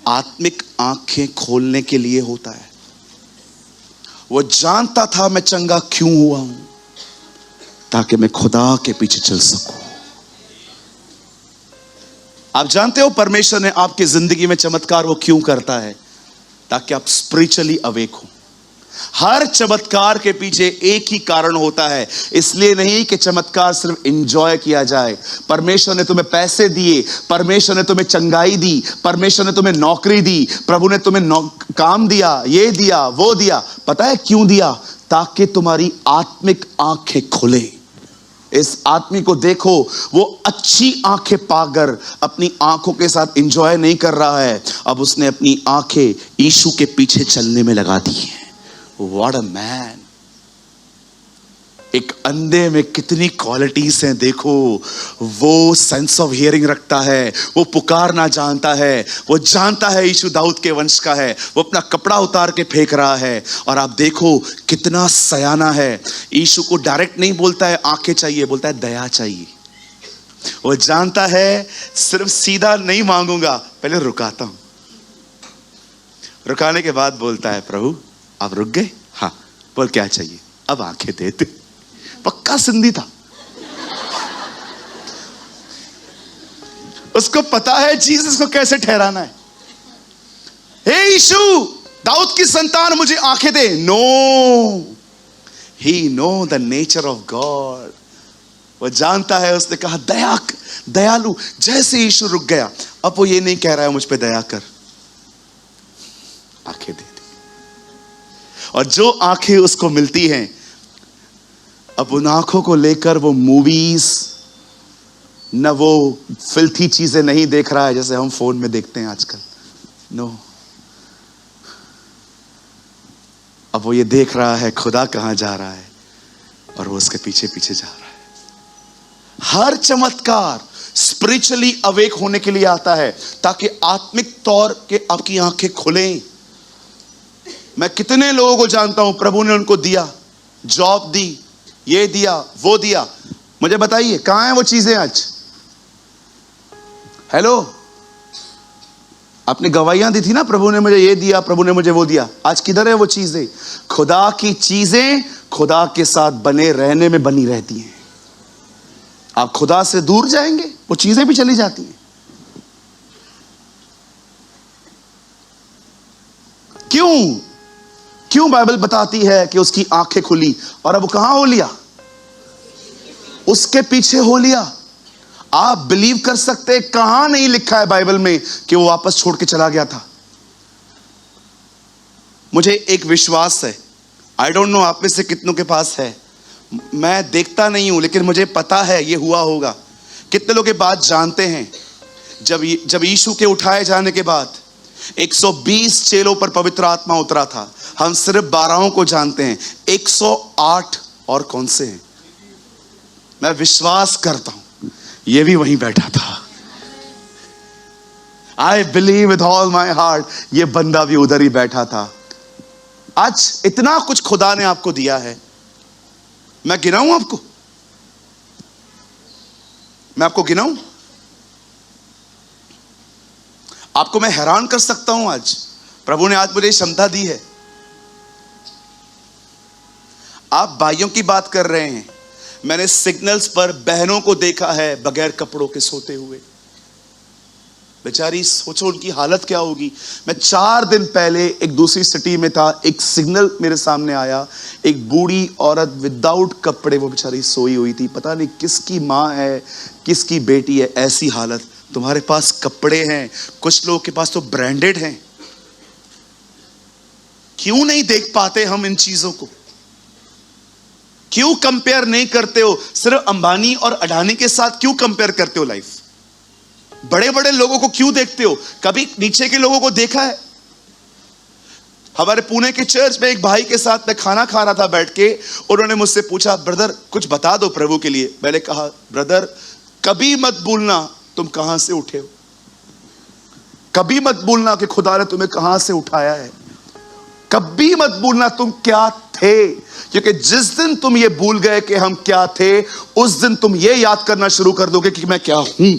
आत्मिक आंखें खोलने के लिए होता है। वो जानता था मैं चंगा क्यों हुआ हूं, ताकि मैं खुदा के पीछे चल सकूं। आप जानते हो परमेश्वर ने आपकी जिंदगी में चमत्कार वो क्यों करता है? ताकि आप स्पिरिचुअली अवेक हो। हर चमत्कार के पीछे एक ही कारण होता है। इसलिए नहीं कि चमत्कार सिर्फ एंजॉय किया जाए। परमेश्वर ने तुम्हें पैसे दिए, परमेश्वर ने तुम्हें चंगाई दी, परमेश्वर ने तुम्हें नौकरी दी, प्रभु ने तुम्हें काम दिया, ये दिया, वो दिया। पता है क्यों दिया? ताकि तुम्हारी आत्मिक आंखें खुले। इस आदमी को देखो, वो अच्छी आंखें पाकर अपनी आंखों के साथ एंजॉय नहीं कर रहा है। अब उसने अपनी आंखें यीशु के पीछे चलने में लगा दी हैं। What a man! एक अंधे में कितनी क्वालिटीज हैं देखो। वो सेंस ऑफ हियरिंग रखता है, वो पुकारना जानता है, वो जानता है यीशु दाऊद के वंश का है। वो अपना कपड़ा उतार के फेंक रहा है। और आप देखो कितना सयाना है। यीशु को डायरेक्ट नहीं बोलता है आंखें चाहिए, बोलता है दया चाहिए। वो जानता है सिर्फ सीधा नहीं मांगूंगा, पहले रुकाता हूं। रुकाने के बाद बोलता है, प्रभु आप रुक गए? हाँ, बोल क्या चाहिए? अब आंखें दे दे। पक्का सिंधी था। उसको पता है जीसस को कैसे ठहराना है। हे यीशु, दाऊद की संतान मुझे आंखें दे। No, he know the nature of God. वो जानता है। उसने कहा दयालु। जैसे यीशु रुक गया, अब वो ये नहीं कह रहा है मुझ पे दया कर, आंखें दे। और जो आंखें उसको मिलती हैं, अब उन आंखों को लेकर वो मूवीज, न वो फिल्थी चीजें नहीं देख रहा है जैसे हम फोन में देखते हैं आजकल। नो, अब वो ये देख रहा है खुदा कहां जा रहा है और वो उसके पीछे पीछे जा रहा है। हर चमत्कार स्पिरिचुअली अवेक होने के लिए आता है, ताकि आत्मिक तौर के आपकी आंखें खुलें। मैं कितने लोगों को जानता हूं, प्रभु ने उनको दिया, जॉब दी, ये दिया, वो दिया। मुझे बताइए कहां है वो चीजें आज? हेलो, आपने गवाहियां दी थी ना, प्रभु ने मुझे ये दिया, प्रभु ने मुझे वो दिया। आज किधर है वो चीजें? खुदा की चीजें खुदा के साथ बने रहने में बनी रहती हैं। आप खुदा से दूर जाएंगे, वो चीजें भी चली जाती हैं। क्यों बाइबल बताती है कि उसकी आंखें खुली? और अब वो कहां हो लिया? उसके पीछे हो लिया। आप बिलीव कर सकते, कहां नहीं लिखा है बाइबल में कि वो वापस छोड़ के चला गया था। मुझे एक विश्वास है, आई डोंट नो आप में से कितनों के पास है, मैं देखता नहीं हूं लेकिन मुझे पता है ये हुआ होगा। कितने लोग ये बात जानते हैं, जब यीशु के उठाए जाने के बाद 120 चेलों पर पवित्र आत्मा उतरा था। हम सिर्फ 12 को जानते हैं, 108 और कौन से हैं? मैं विश्वास करता हूं ये भी वहीं बैठा था। I believe with all my heart, ये बंदा भी उधर ही बैठा था। आज इतना कुछ खुदा ने आपको दिया है, मैं गिनाऊं आपको? मैं आपको गिनाऊं? आपको मैं हैरान कर सकता हूं। आज प्रभु ने आज मुझे क्षमता दी है। आप भाइयों की बात कर रहे हैं, मैंने सिग्नल्स पर बहनों को देखा है बगैर कपड़ों के सोते हुए। बेचारी, सोचो उनकी हालत क्या होगी। मैं 4 दिन पहले एक दूसरी सिटी में था, एक सिग्नल मेरे सामने आया, एक बूढ़ी औरत विदाउट कपड़े वो बेचारी सोई हुई थी। पता नहीं किसकी माँ है, किसकी बेटी है, ऐसी हालत। तुम्हारे पास कपड़े हैं, कुछ लोगों के पास तो ब्रांडेड हैं। क्यों नहीं देख पाते हम इन चीजों को? क्यों कंपेयर नहीं करते हो? सिर्फ अंबानी और अडानी के साथ क्यों कंपेयर करते हो लाइफ? बड़े बड़े लोगों को क्यों देखते हो? कभी नीचे के लोगों को देखा है? हमारे पुणे के चर्च में एक भाई के साथ मैं खाना खा रहा था बैठ के, उन्होंने मुझसे पूछा, ब्रदर कुछ बता दो प्रभु के लिए। मैंने कहा, ब्रदर कभी मत भूलना तुम कहां से उठे हो, कभी मत भूलना कि खुदा ने तुम्हें कहां से उठाया है, कभी मत भूलना तुम क्या थे, क्योंकि जिस दिन तुम ये भूल गए कि हम क्या थे, उस दिन तुम ये याद करना शुरू कर दोगे कि मैं क्या हूं।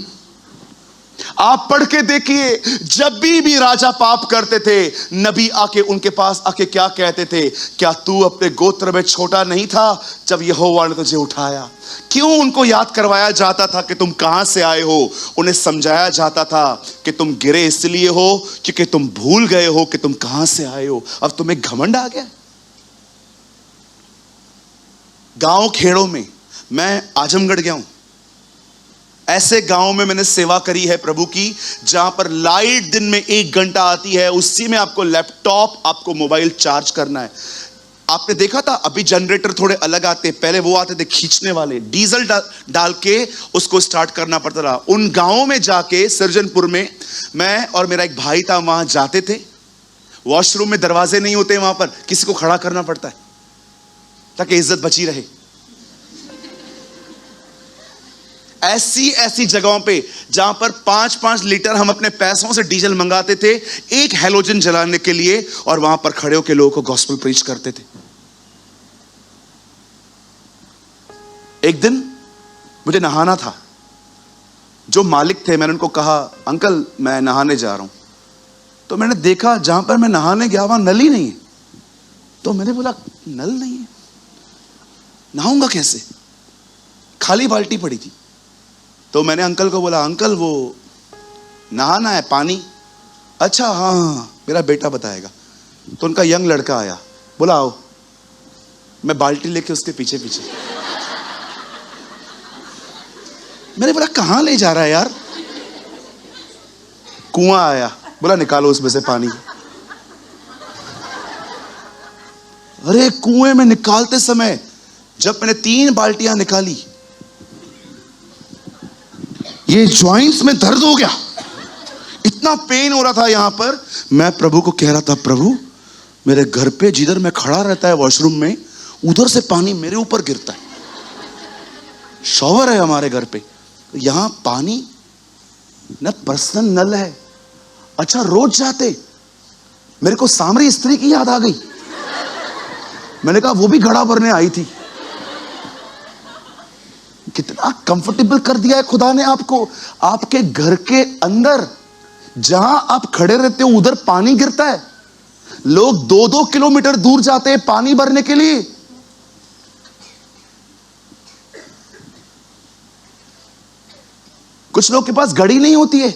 आप पढ़ के देखिए, जब भी राजा पाप करते थे, नबी आके उनके पास आके क्या कहते थे? क्या तू अपने गोत्र में छोटा नहीं था जब यहोवा ने तुझे उठाया? क्यों उनको याद करवाया जाता था कि तुम कहां से आए हो? उन्हें समझाया जाता था कि तुम गिरे इसलिए हो क्योंकि तुम भूल गए हो कि तुम कहां से आए हो। अब तुम्हें घमंड आ गया। गांव खेड़ों में, मैं आजमगढ़ गया हूं, ऐसे गांव में मैंने सेवा करी है प्रभु की, जहां पर लाइट दिन में 1 घंटा आती है, उसी में आपको लैपटॉप, आपको मोबाइल चार्ज करना है। आपने देखा था, अभी जनरेटर थोड़े अलग आते हैं, पहले वो आते थे खींचने वाले, डीजल डाल के उसको स्टार्ट करना पड़ता था। उन गांवों में जाके, सृजनपुर में, मैं और मेरा एक भाई था, वहां जाते थे। वॉशरूम में दरवाजे नहीं होते, वहां पर किसी को खड़ा करना पड़ता है ताकि इज्जत बची रहे। ऐसी जगहों पे जहां पर 5-5 लीटर हम अपने पैसों से डीजल मंगाते थे एक हैलोजन जलाने के लिए, और वहां पर खड़े होकर लोगों को गॉस्पेल प्रीच करते थे। एक दिन मुझे नहाना था, जो मालिक थे मैंने उनको कहा, अंकल मैं नहाने जा रहा हूं। तो मैंने देखा जहां पर मैं नहाने गया वहां नल ही नहीं है। तो मैंने बोला, नल नहीं है, नहाऊंगा कैसे? खाली बाल्टी पड़ी थी। तो मैंने अंकल को बोला, अंकल वो नहाना है, पानी? अच्छा हाँ, मेरा बेटा बताएगा। तो उनका यंग लड़का आया, बोला आओ। मैं बाल्टी लेके उसके पीछे पीछे, मैंने बोला कहां ले जा रहा है यार? कुआं आया, बोला निकालो उसमें से पानी। अरे कुएं में निकालते समय जब मैंने 3 बाल्टियां निकाली, ये जॉइंट्स में दर्द हो गया, इतना पेन हो रहा था यहां पर। मैं प्रभु को कह रहा था, प्रभु मेरे घर पे जिधर मैं खड़ा रहता है वॉशरूम में, उधर से पानी मेरे ऊपर गिरता है। शॉवर है हमारे घर पे, यहां पानी ना पर्सनल नल है। अच्छा रोज जाते। मेरे को सामरी स्त्री की याद आ गई। मैंने कहा वो भी घड़ा भरने आई थी। कितना कंफर्टेबल कर दिया है खुदा ने आपको। आपके घर के अंदर जहां आप खड़े रहते हो उधर पानी गिरता है। लोग 2-2 किलोमीटर दूर जाते हैं पानी भरने के लिए। कुछ लोग के पास घड़ी नहीं होती है,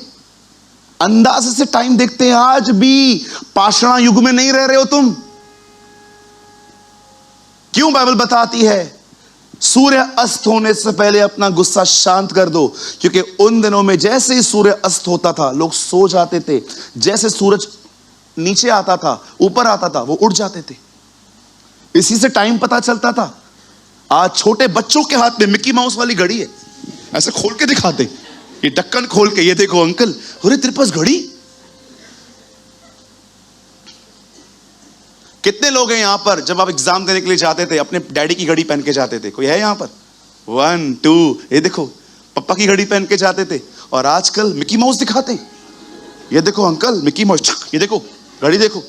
अंदाजे से टाइम देखते हैं। आज भी पाषाण युग में नहीं रह रहे हो तुम। क्यों बाइबल बताती है सूर्य अस्त होने से पहले अपना गुस्सा शांत कर दो? क्योंकि उन दिनों में जैसे ही सूर्य अस्त होता था लोग सो जाते थे। जैसे सूरज नीचे आता था, ऊपर आता था, वो उड़ जाते थे। इसी से टाइम पता चलता था। आज छोटे बच्चों के हाथ में मिकी माउस वाली घड़ी है, ऐसे खोल के दिखाते, ये ढक्कन खोल के, ये देखो अंकल, अरे तेरे पास घड़ी। कितने लोग हैं यहां पर जब आप एग्जाम देने के लिए जाते थे अपने डैडी की घड़ी पहन के जाते थे? कोई है यहां पर? 1 2, ये देखो पप्पा की घड़ी पहन के जाते थे। और आजकल मिकी माउस दिखाते, ये देखो अंकल मिकी माउस, ये देखो घड़ी देखो।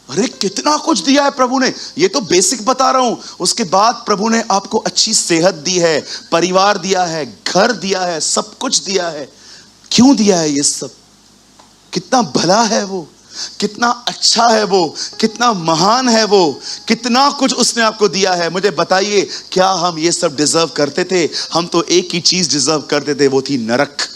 अरे कितना कुछ दिया है प्रभु ने, ये तो बेसिक बता रहा हूं। उसके बाद प्रभु ने आपको अच्छी सेहत दी है, परिवार दिया है, घर दिया है, सब कुछ दिया है। क्यों दिया है ये सब? कितना भला है वो, कितना अच्छा है वो, कितना महान है वो, कितना कुछ उसने आपको दिया है। मुझे बताइए, क्या हम ये सब डिजर्व करते थे? हम तो एक ही चीज डिजर्व करते थे, वो थी नरक।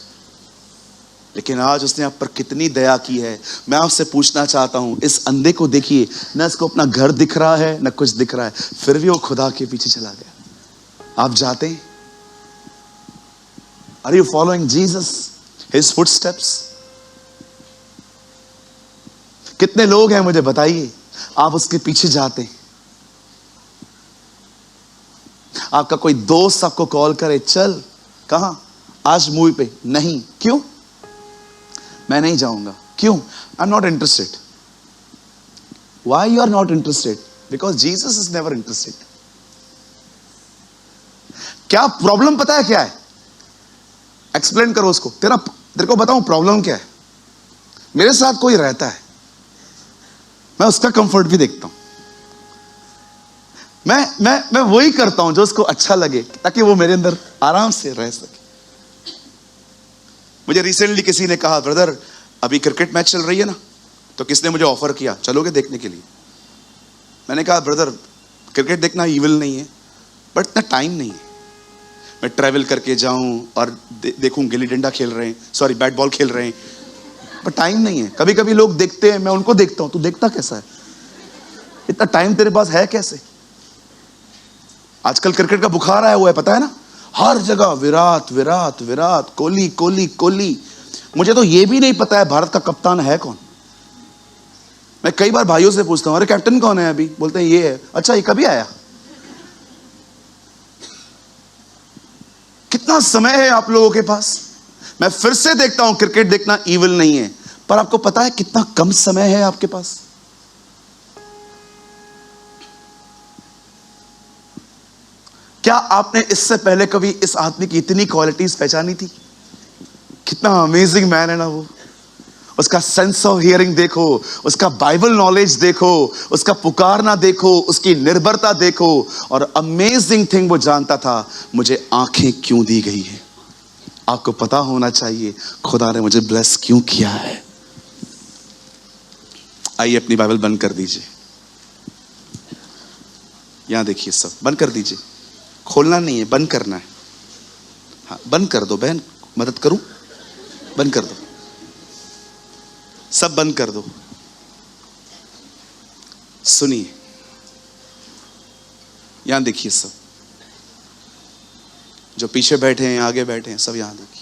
लेकिन आज उसने आप पर कितनी दया की है। मैं आपसे पूछना चाहता हूं, इस अंधे को देखिए, न इसको अपना घर दिख रहा है, न कुछ दिख रहा है, फिर भी वो खुदा के पीछे चला गया। आप जाते हैं? Are you following Jesus, his footsteps? कितने लोग हैं मुझे बताइए, आप उसके पीछे जाते हैं? आपका कोई दोस्त आपको कॉल करे, चल कहां, आज मूवी पे? नहीं। क्यों? मैं नहीं जाऊंगा। क्यों? I am not interested. Why you are not interested? Because Jesus is never interested. क्या प्रॉब्लम पता है क्या है? एक्सप्लेन करो उसको। तेरे को बताऊं प्रॉब्लम क्या है? मेरे साथ कोई रहता है, मैं उसका कंफर्ट भी देखता हूं। मैं वही करता हूं जो उसको अच्छा लगे, ताकि वो मेरे अंदर आराम से रह सके। मुझे रिसेंटली किसी ने कहा, ब्रदर अभी क्रिकेट मैच चल रही है ना, तो किसने मुझे ऑफर किया, चलोगे देखने के लिए? मैंने कहा, ब्रदर क्रिकेट देखना इविल नहीं है, बट इतना टाइम नहीं है। मैं ट्रैवल करके जाऊं और देखूं गिल्ली डंडा खेल रहे हैं, सॉरी बैट बॉल खेल रहे हैं, पर टाइम नहीं है। कभी कभी लोग देखते हैं, मैं उनको देखता हूं, तू देखता कैसा है? इतना टाइम तेरे पास है कैसे? आजकल क्रिकेट का बुखार आया हुआ है, पता है ना? हर जगह विराट विराट विराट, कोहली कोहली कोहली। मुझे तो यह भी नहीं पता है भारत का कप्तान है कौन। मैं कई बार भाइयों से पूछता हूं, अरे कैप्टन कौन है अभी? बोलते हैं ये है। अच्छा, ये कभी आया? कितना समय है आप लोगों के पास? मैं फिर से देखता हूं, क्रिकेट देखना इविल नहीं है, पर आपको पता है कितना कम समय है आपके पास? क्या आपने इससे पहले कभी इस आदमी की इतनी क्वालिटीज पहचानी थी? कितना अमेजिंग मैन है ना वो। उसका सेंस ऑफ हियरिंग देखो, उसका बाइबल नॉलेज देखो, उसका पुकारना देखो, उसकी निर्भरता देखो। और अमेजिंग थिंग, वो जानता था मुझे आंखें क्यों दी गई है। आपको पता होना चाहिए खुदा ने मुझे ब्लेस क्यों किया है। आइए अपनी बाइबल बंद कर दीजिए, यहां देखिए, सब बंद कर दीजिए। खोलना नहीं है, बंद करना है। हाँ, बंद कर दो बहन, मदद करूं? बंद कर दो, सब बंद कर दो। सुनिए, यहां देखिए, सब जो पीछे बैठे हैं, आगे बैठे हैं, सब यहां देखिए।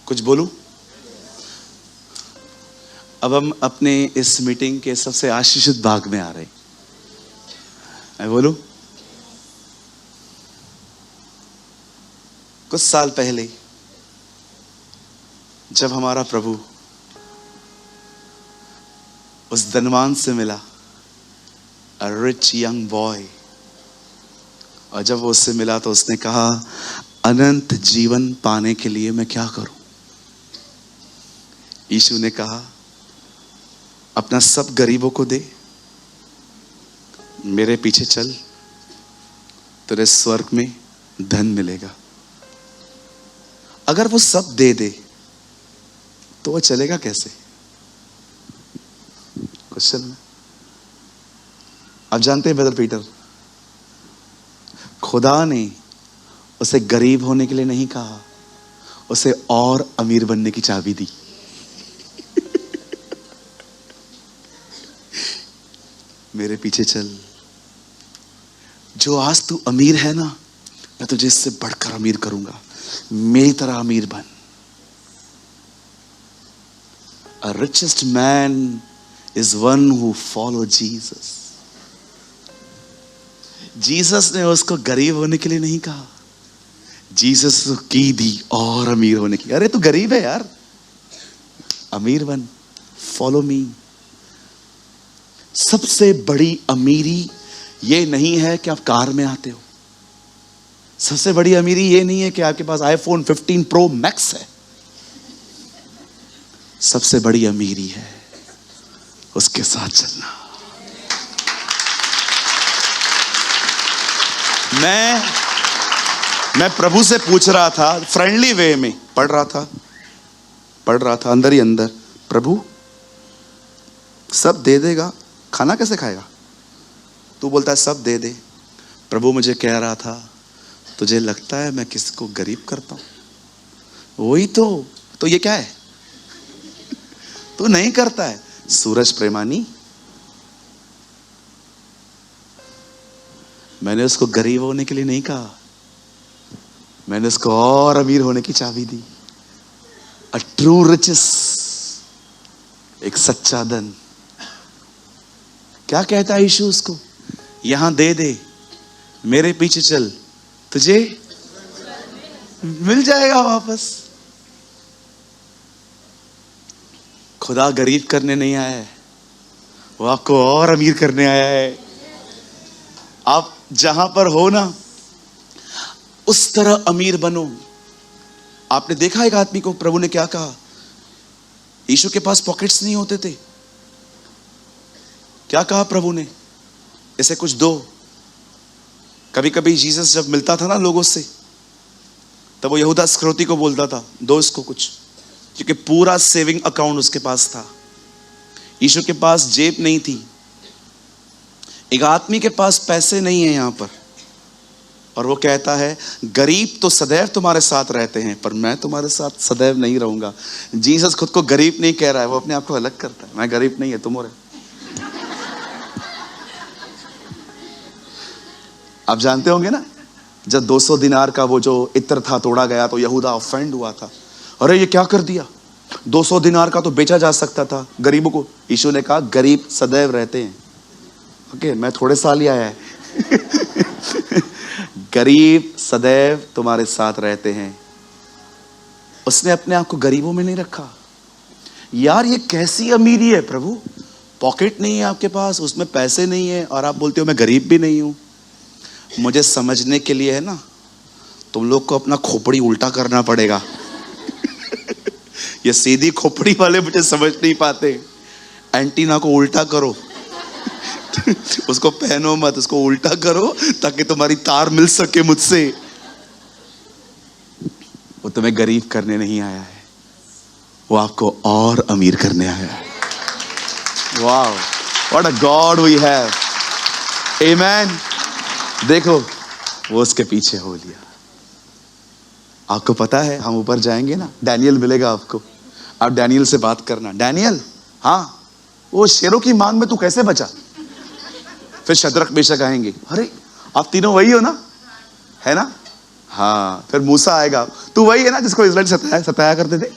कुछ बोलूं? अब हम अपने इस मीटिंग के सबसे आशीषित भाग में आ रहे हैं। मैं बोलूं? कुछ साल पहले जब हमारा प्रभु उस धनवान से मिला, अ रिच यंग बॉय, और जब वो उससे मिला तो उसने कहा, अनंत जीवन पाने के लिए मैं क्या करूं? यीशु ने कहा, अपना सब गरीबों को दे, मेरे पीछे चल, तेरे स्वर्ग में धन मिलेगा। अगर वो सब दे दे तो वो चलेगा कैसे? क्वेश्चन में। आप जानते हैं ब्रदर पीटर, खुदा ने उसे गरीब होने के लिए नहीं कहा, उसे और अमीर बनने की चाबी दी। मेरे पीछे चल, जो आज तू अमीर है ना, मैं तुझे इससे बढ़कर अमीर करूंगा, मेरी तरह अमीर बन। A richest man is one who follow Jesus. Jesus ने उसको गरीब होने के लिए नहीं कहा, जीसस की दी और अमीर होने की। अरे तू गरीब है यार, अमीर बन, फॉलो मी। सबसे बड़ी अमीरी ये नहीं है कि आप कार में आते हो, सबसे बड़ी अमीरी ये नहीं है कि आपके पास iPhone 15 Pro Max है। सबसे बड़ी अमीरी है उसके साथ चलना। मैं प्रभु से पूछ रहा था, फ्रेंडली वे में पढ़ रहा था अंदर ही अंदर, प्रभु सब दे देगा, खाना कैसे खाएगा? तू बोलता है सब दे दे। प्रभु मुझे कह रहा था, तुझे लगता है मैं किसको गरीब करता हूं? वही तो ये क्या है? तू नहीं करता है। सूरज प्रेमानी, मैंने उसको गरीब होने के लिए नहीं कहा, मैंने उसको और अमीर होने की चाबी दी। अ ट्रू रिचेस, एक सच्चा धन। क्या कहता है यीशु उसको? यहां दे दे, मेरे पीछे चल, तुझे मिल जाएगा वापस। खुदा गरीब करने नहीं आया है, वो आपको और अमीर करने आया है। आप जहां पर हो ना, उस तरह अमीर बनो। आपने देखा एक आदमी को प्रभु ने क्या कहा? यीशु के पास पॉकेट्स नहीं होते थे। क्या कहा प्रभु ने? इसे कुछ दो। कभी कभी जीसस जब मिलता था ना लोगों से, तब वो यहूदा इस्करियोती को बोलता था, दो इसको कुछ, क्योंकि पूरा सेविंग अकाउंट उसके पास था। यीशु के पास जेब नहीं थी। एक आदमी के पास पैसे नहीं है यहां पर, और वो कहता है, गरीब तो सदैव तुम्हारे साथ रहते हैं, पर मैं तुम्हारे साथ सदैव नहीं रहूंगा। जीसस खुद को गरीब नहीं कह रहा है, वो अपने आप को अलग करता है। मैं गरीब नहीं है, तुम हो रहे। आप जानते होंगे ना, जब 200 दिनार का वो जो इत्र था तोड़ा गया, तो यहूदा ऑफेंड हुआ था। अरे ये क्या कर दिया? 200 दिनार का तो बेचा जा सकता था गरीबों को। यीशु ने कहा, गरीब सदैव रहते हैं। ओके, मैं थोड़े साल ही आया है। गरीब सदैव तुम्हारे साथ रहते हैं। उसने अपने आप को गरीबों में नहीं रखा। यार ये कैसी अमीरी है प्रभु? पॉकेट नहीं है आपके पास, उसमें पैसे नहीं है, और आप बोलते हो मैं गरीब भी नहीं हूं। मुझे समझने के लिए है ना, तुम लोग को अपना खोपड़ी उल्टा करना पड़ेगा। ये सीधी खोपड़ी वाले मुझे समझ नहीं पाते। एंटीना को उल्टा करो। उसको पहनो मत, उसको उल्टा करो ताकि तुम्हारी तार मिल सके मुझसे। वो तुम्हें गरीब करने नहीं आया है, वो आपको और अमीर करने आया है। वाह, what a God we have. Amen. देखो, वो उसके पीछे हो लिया। आपको पता है हम ऊपर जाएंगे ना, डैनियल मिलेगा आपको। आप डैनियल से बात करना, डैनियल, हाँ वो शेरों की मांग में तू कैसे बचा? फिर शद्रक मेशक आएंगे, अरे आप तीनों वही हो ना, है ना? हाँ। फिर मूसा आएगा, तू वही है ना जिसको इजराइल सताया करते थे?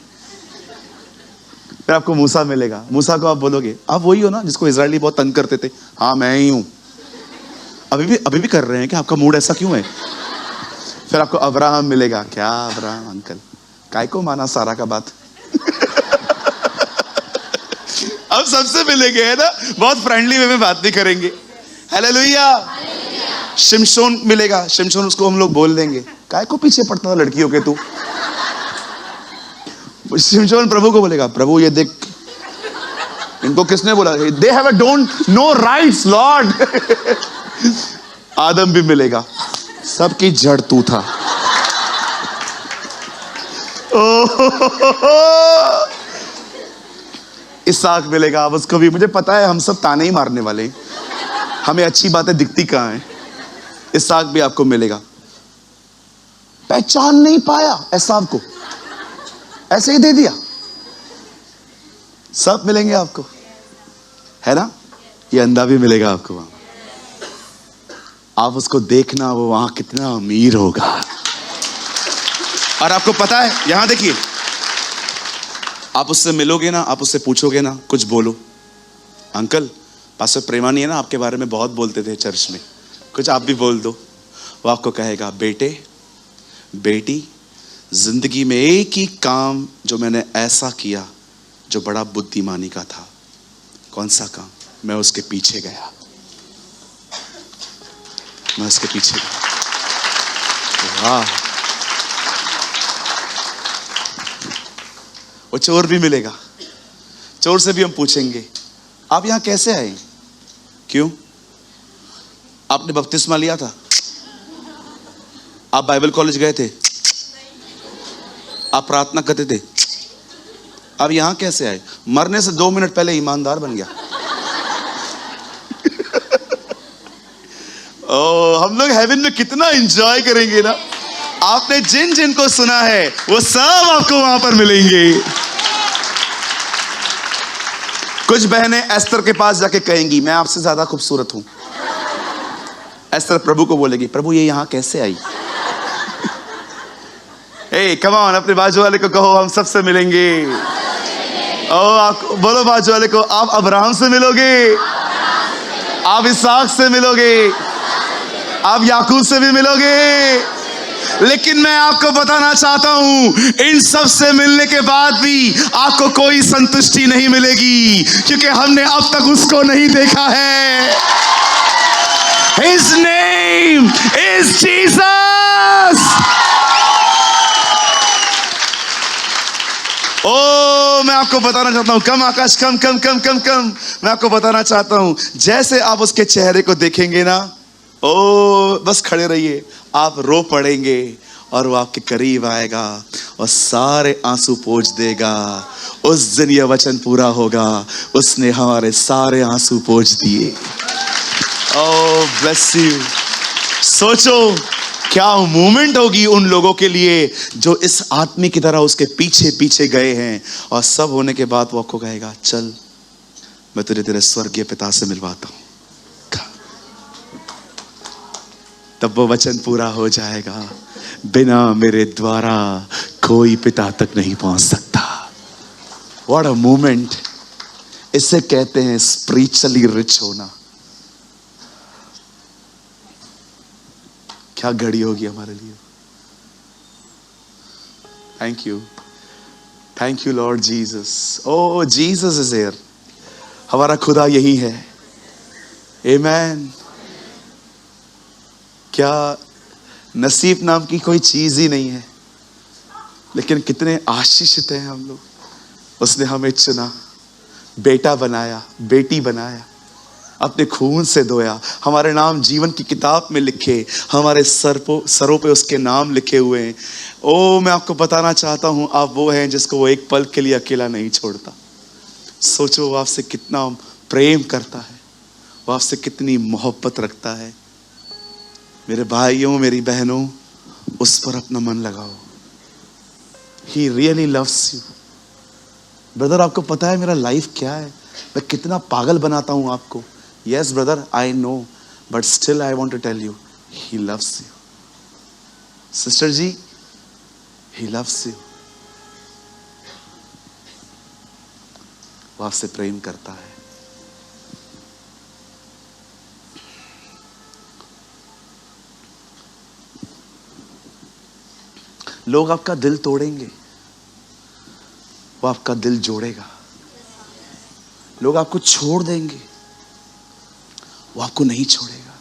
फिर आपको मूसा मिलेगा। मूसा को आप बोलोगे, आप वही हो ना जिसको इजरायली बहुत तंग करते थे? हाँ मैं ही हूं। अभी भी कर रहे हैं कि आपका मूड ऐसा क्यों है? फिर आपको अब्राहम मिलेगा। क्या अब्राहम अंकल, काय को माना सारा का बात? अब सबसे मिलेंगे, है ना? बहुत फ्रेंडली वे में बात भी करेंगे। हालेलुया। शिमशोन मिलेगा। शिमशोन, उसको हम लोग बोल देंगे, काय को पीछे पड़ता था लड़कियों के तू? शिमशोन प्रभु को बोलेगा, प्रभु ये देख, इनको किसने बोला? They have don't no rights lord. आदम भी मिलेगा, सबकी जड़ तू था। इसहाक मिलेगा। अब उसको भी, मुझे पता है हम सब ताने ही मारने वाले हैं, हमें अच्छी बातें दिखती कहां हैं। इसहाक भी आपको मिलेगा। पहचान नहीं पाया एसाव को, ऐसे ही दे दिया। सब मिलेंगे आपको, है ना? ये अंधा भी मिलेगा आपको वहां। आप उसको देखना, वो वहां कितना अमीर होगा। और आपको पता है, यहां देखिए, आप उससे मिलोगे ना, आप उससे पूछोगे ना, कुछ बोलो, अंकल पास्टर प्रेमानी है ना, आपके बारे में बहुत बोलते थे चर्च में, कुछ आप भी बोल दो। वो आपको कहेगा, बेटे बेटी, जिंदगी में एक ही काम जो मैंने ऐसा किया जो बड़ा बुद्धिमानी का था। कौन सा काम? मैं उसके पीछे गया, मैं उसके पीछे गया। वाह! वो चोर भी मिलेगा, चोर से भी हम पूछेंगे, आप यहां कैसे आए? क्यों? आपने बपतिस्मा लिया था? आप बाइबल कॉलेज गए थे? आप प्रार्थना करते थे? आप यहां कैसे आए? मरने से 2 मिनट पहले ईमानदार बन गया। ओ, हम लोग हेवन में कितना एंजॉय करेंगे ना। आपने जिन जिन को सुना है वो सब आपको वहां पर मिलेंगे। कुछ बहनें एस्तर के पास जाके कहेंगी, मैं आपसे ज्यादा खूबसूरत हूं। एस्तर प्रभु को बोलेगी, प्रभु ये यहां कैसे आई? ए कम ऑन, अपने बाजू वाले को कहो, हम सबसे मिलेंगे। ओ आप बोलो बाजू वाले को, आप अब्राहम से मिलोगे, आप इसहाक से मिलोगे, आप याकूब से भी मिलोगे। लेकिन मैं आपको बताना चाहता हूं, इन सब से मिलने के बाद भी आपको कोई संतुष्टि नहीं मिलेगी, क्योंकि हमने अब तक उसको नहीं देखा है। His name is Jesus. ओ, मैं आपको बताना चाहता हूं, कम आकाश, कम कम कम कम कम, मैं आपको बताना चाहता हूं, जैसे आप उसके चेहरे को देखेंगे ना, ओ बस खड़े रहिए, आप रो पड़ेंगे और वो आपके करीब आएगा और सारे आंसू पोंछ देगा। उस दिन यह वचन पूरा होगा, उसने हमारे सारे आंसू पोंछ दिए। ओह ब्लेस यू। सोचो क्या मूवमेंट होगी उन लोगों के लिए जो इस आदमी की तरह उसके पीछे पीछे गए हैं। और सब होने के बाद वो आपको कहेगा, चल मैं तुझे तेरे स्वर्गीय पिता से मिलवाता हूं। तब वो वचन पूरा हो जाएगा, बिना मेरे द्वारा कोई पिता तक नहीं पहुंच सकता। What a moment! इसे कहते हैं स्पिरिचुअली रिच होना। क्या घड़ी होगी हमारे लिए। Thank you Lord Jesus. Oh Jesus is here. हमारा खुदा यही है। आमेन। क्या नसीब नाम की कोई चीज ही नहीं है, लेकिन कितने आशीषित हैं हम लोग। उसने हमें चुना, बेटा बनाया, बेटी बनाया, अपने खून से धोया, हमारे नाम जीवन की किताब में लिखे, हमारे सरों पे उसके नाम लिखे हुए हैं। ओ मैं आपको बताना चाहता हूं, आप वो हैं जिसको वो एक पल के लिए अकेला नहीं छोड़ता। सोचो वो आपसे कितना प्रेम करता है, वो आपसे कितनी मोहब्बत रखता है। मेरे भाइयों, मेरी बहनों, उस पर अपना मन लगाओ। He really loves you. Brother आपको पता है मेरा लाइफ क्या है, मैं कितना पागल बनाता हूं आपको। Yes brother, I know, but still I want to tell you, He loves you. Sister ji, He loves you. वो आपसे प्रेम करता है। लोग आपका दिल तोड़ेंगे, वो आपका दिल जोड़ेगा। लोग आपको छोड़ देंगे, वो आपको नहीं छोड़ेगा।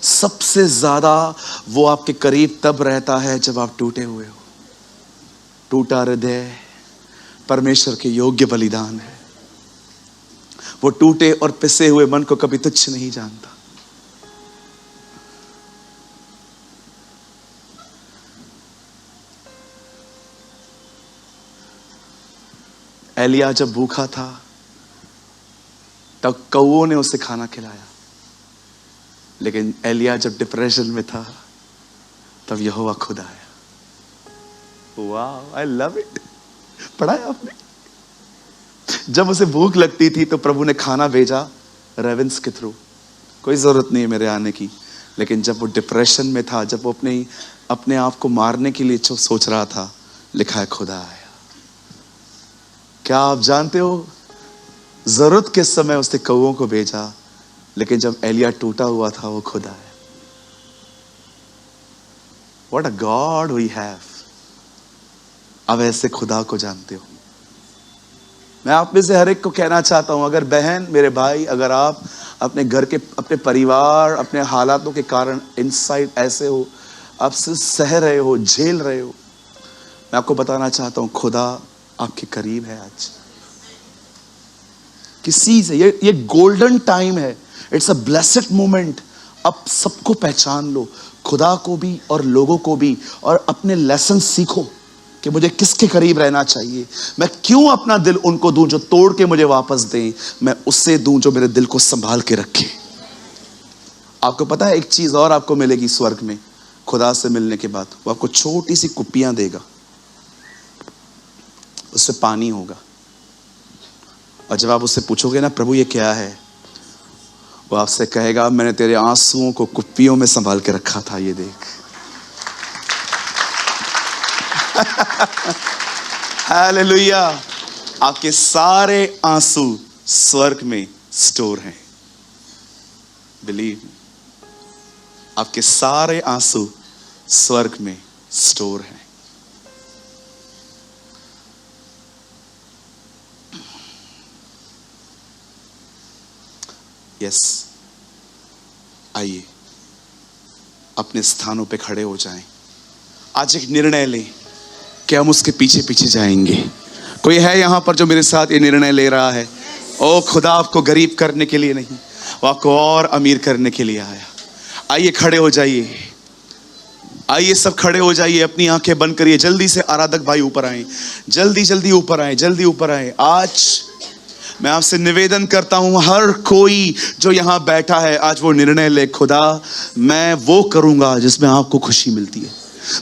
सबसे ज्यादा वो आपके करीब तब रहता है जब आप टूटे हुए हो। टूटा हृदय परमेश्वर के योग्य बलिदान है। वो टूटे और पिसे हुए मन को कभी तुच्छ नहीं जानता। एलिया जब भूखा था तब कौओं ने उसे खाना खिलाया, लेकिन एलिया जब डिप्रेशन में था तब यहोवा खुद आया। वाह, आई लव इट। पढ़ा है आपने? जब उसे भूख लगती थी तो प्रभु ने खाना भेजा रेवेंस के थ्रू, कोई ज़रूरत नहीं है मेरे आने की। लेकिन जब वो डिप्रेशन में था, जब वो अपने आप को मारने के लिए सोच रहा था, लिखा है खुदा आया। क्या आप जानते हो, जरूरत के समय उसने कौओं को भेजा, लेकिन जब एलिया टूटा हुआ था वो खुदा है। What a God we have। अब ऐसे खुदा को जानते हो। मैं आप में से हर एक को कहना चाहता हूं, अगर बहन, मेरे भाई, अगर आप अपने घर के, अपने परिवार, अपने हालातों के कारण इनसाइड ऐसे हो, आप सिर्फ सह रहे हो, झेल रहे हो, मैं आपको बताना चाहता हूं, खुदा आपके करीब है। आज किसी से ये गोल्डन टाइम है, इट्स अ ब्लेस्ड मोमेंट। अब सबको पहचान लो, खुदा को भी और लोगों को भी, और अपने लेसन सीखो कि मुझे किसके करीब रहना चाहिए। मैं क्यों अपना दिल उनको दूं जो तोड़ के मुझे वापस दें, मैं उससे दूं जो मेरे दिल को संभाल के रखे। आपको पता है, एक चीज और आपको मिलेगी स्वर्ग में खुदा से मिलने के बाद। वो आपको छोटी सी कुप्पियां देगा, उससे पानी होगा, और जब आप उससे पूछोगे ना, प्रभु ये क्या है, वो आपसे कहेगा, मैंने तेरे आंसुओं को कुप्पियों में संभाल के रखा था, ये देख। हालेलुया। आपके सारे आंसू स्वर्ग में स्टोर हैं। बिलीव, आपके सारे आंसू स्वर्ग में स्टोर हैं। यस, आइए अपने स्थानों पे खड़े हो जाएं। आज एक निर्णय लें कि हम उसके पीछे पीछे जाएंगे। कोई है यहां पर जो मेरे साथ ये निर्णय ले रहा है? ओ खुदा आपको गरीब करने के लिए नहीं, वो आपको और अमीर करने के लिए आया। आइए खड़े हो जाइए, आइए सब खड़े हो जाइए, अपनी आंखें बंद करिए। जल्दी से आराधक भाई ऊपर आए, जल्दी जल्दी ऊपर आए, जल्दी ऊपर आए। आज मैं आपसे निवेदन करता हूं, हर कोई जो यहां बैठा है, आज वो निर्णय ले, खुदा मैं वो करूंगा जिसमें आपको खुशी मिलती है।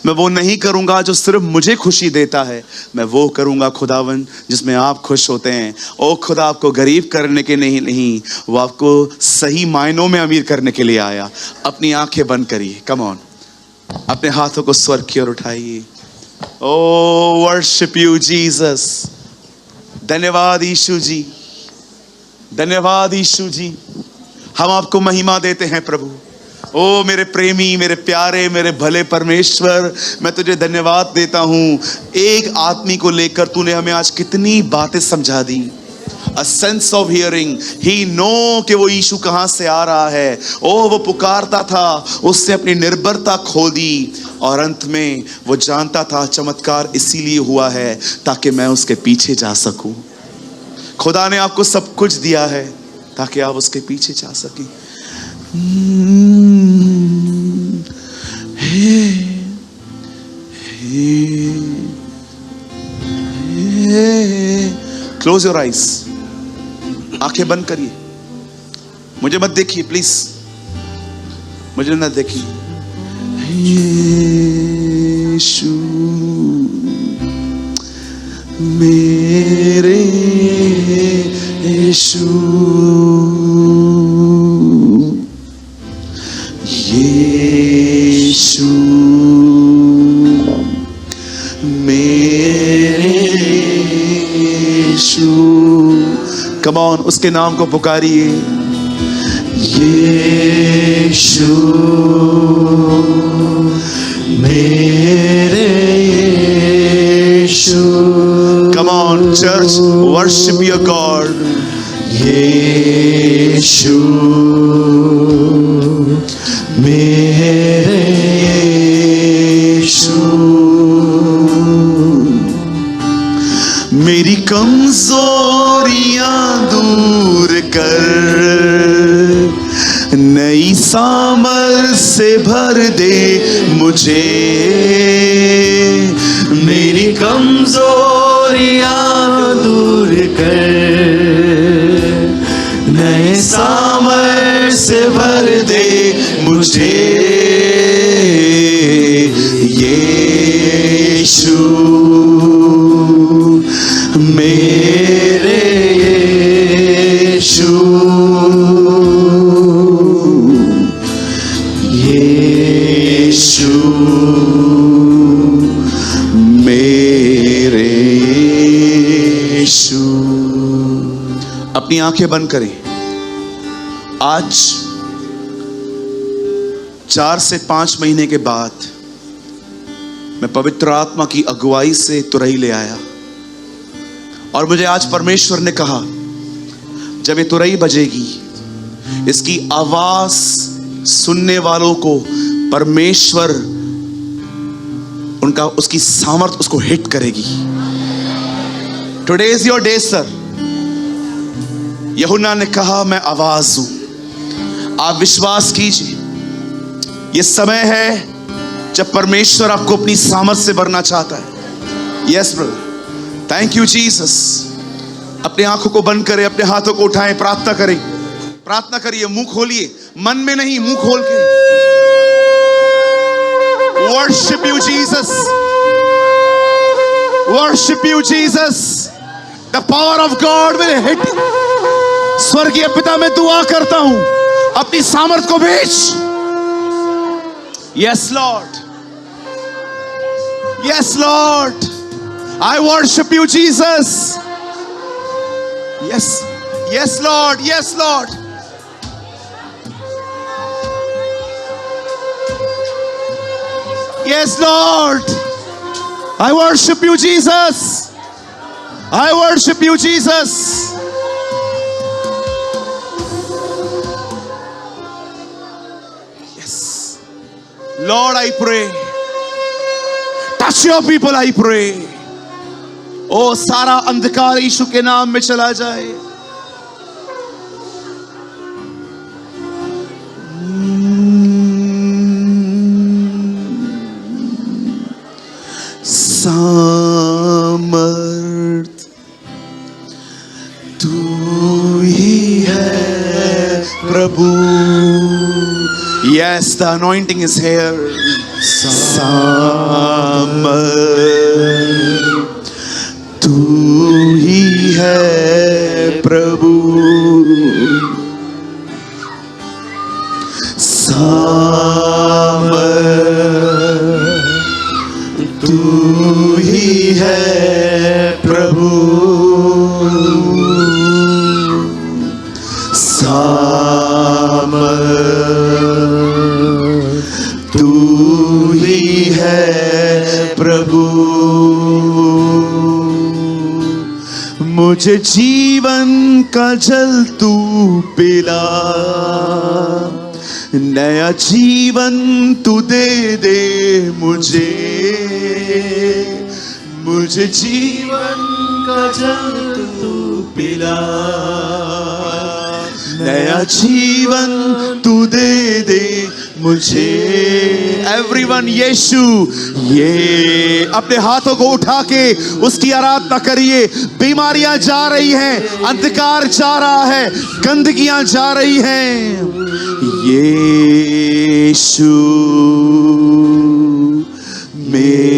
मैं वो नहीं करूंगा जो सिर्फ मुझे खुशी देता है, मैं वो करूंगा खुदावन जिसमें आप खुश होते हैं। ओ खुदा, आपको गरीब करने के नहीं, वो आपको सही मायनों में अमीर करने के लिए आया। अपनी आंखें बंद करिए, कम ऑन, अपने हाथों को स्वर्ग की ओर उठाइए। ओ वर्शिप यू जीसस। धन्यवाद यीशु जी, धन्यवाद यीशु जी। हम आपको महिमा देते हैं प्रभु। ओ मेरे प्रेमी, मेरे प्यारे, मेरे भले परमेश्वर, मैं तुझे धन्यवाद देता हूं। एक आदमी को लेकर तूने हमें आज कितनी बातें समझा दी। A sense of hearing, he know कि वो यीशु कहां से आ रहा है। ओ वो पुकारता था, उससे अपनी निर्भरता खो दी, और अंत में वो जानता था चमत्कार इसीलिए हुआ है ताकि मैं उसके पीछे जा सकूं। खुदा ने आपको सब कुछ दिया है ताकि आप उसके पीछे जा सकें। क्लोज योर आइज, आंखें बंद करिए। मुझे मत देखिए प्लीज, मुझे मत देखिए। यीशु मेरे यीशु, यीशु मेरे यीशु। कम ऑन, उसके नाम को पुकारिए। यीशु मेरे यीशु। Come on, church, worship your God. यीशु मेरे यीशु, मेरी कमजोरियां दूर कर, नई सामर्थ से भर दे मुझे। मेरी कमजोरियां दूर कर, नए सामर्थ से भर दे मुझे। यीशु मेरे यीशु, अपनी आंखें बंद करें। आज 4 से 5 महीने के बाद मैं पवित्र आत्मा की अगुवाई से तुरई ले आया और मुझे आज परमेश्वर ने कहा, जब ये तुरई बजेगी, इसकी आवाज सुनने वालों को परमेश्वर उसकी सामर्थ उसको हिट करेगी। Today is your day sir. यूहन्ना ने कहा, मैं आवाज हूं। आप विश्वास कीजिए, यह समय है जब परमेश्वर आपको अपनी सामर्थ से भरना चाहता है। Yes brother, thank you Jesus. अपनी आंखों को बंद करें, अपने हाथों को उठाएं, प्रार्थना करें, प्रार्थना करिए, मुंह खोलिए, मन में नहीं, मुंह खोल के। Worship you, Jesus. Worship you, Jesus. The power of God will hit. स्वर्गीय पिता, मैं दुआ करता हूं, अपनी सामर्थ को भेज। Yes, Lord. Yes, Lord. I worship you, Jesus. Yes. Yes, Lord. Yes, Lord. Yes, Lord. I worship you, Jesus. I worship you, Jesus. Yes. Lord, I pray. Touch your people, I pray. ओ सारा अंधकार यीशु के नाम में चला जाए। सामर्थ तू ही है प्रभु। Yes, the anointing is here. सामर्थ तू ही है प्रभु। सामर्थ तू ही है प्रभु। सामर्थ तू ही है प्रभु। मुझे जीवन का जल तू पिला, नया जीवन तू दे दे मुझे। मुझे जीवन का जल तू पिला, नया जीवन तू दे दे मुझे। एवरीवन यीशु, ये अपने हाथों को उठा के उसकी आराधना करिए। बीमारियां जा रही हैं, अंधकार जा रहा है, गंदगियां जा रही हैं। यीशु मेरे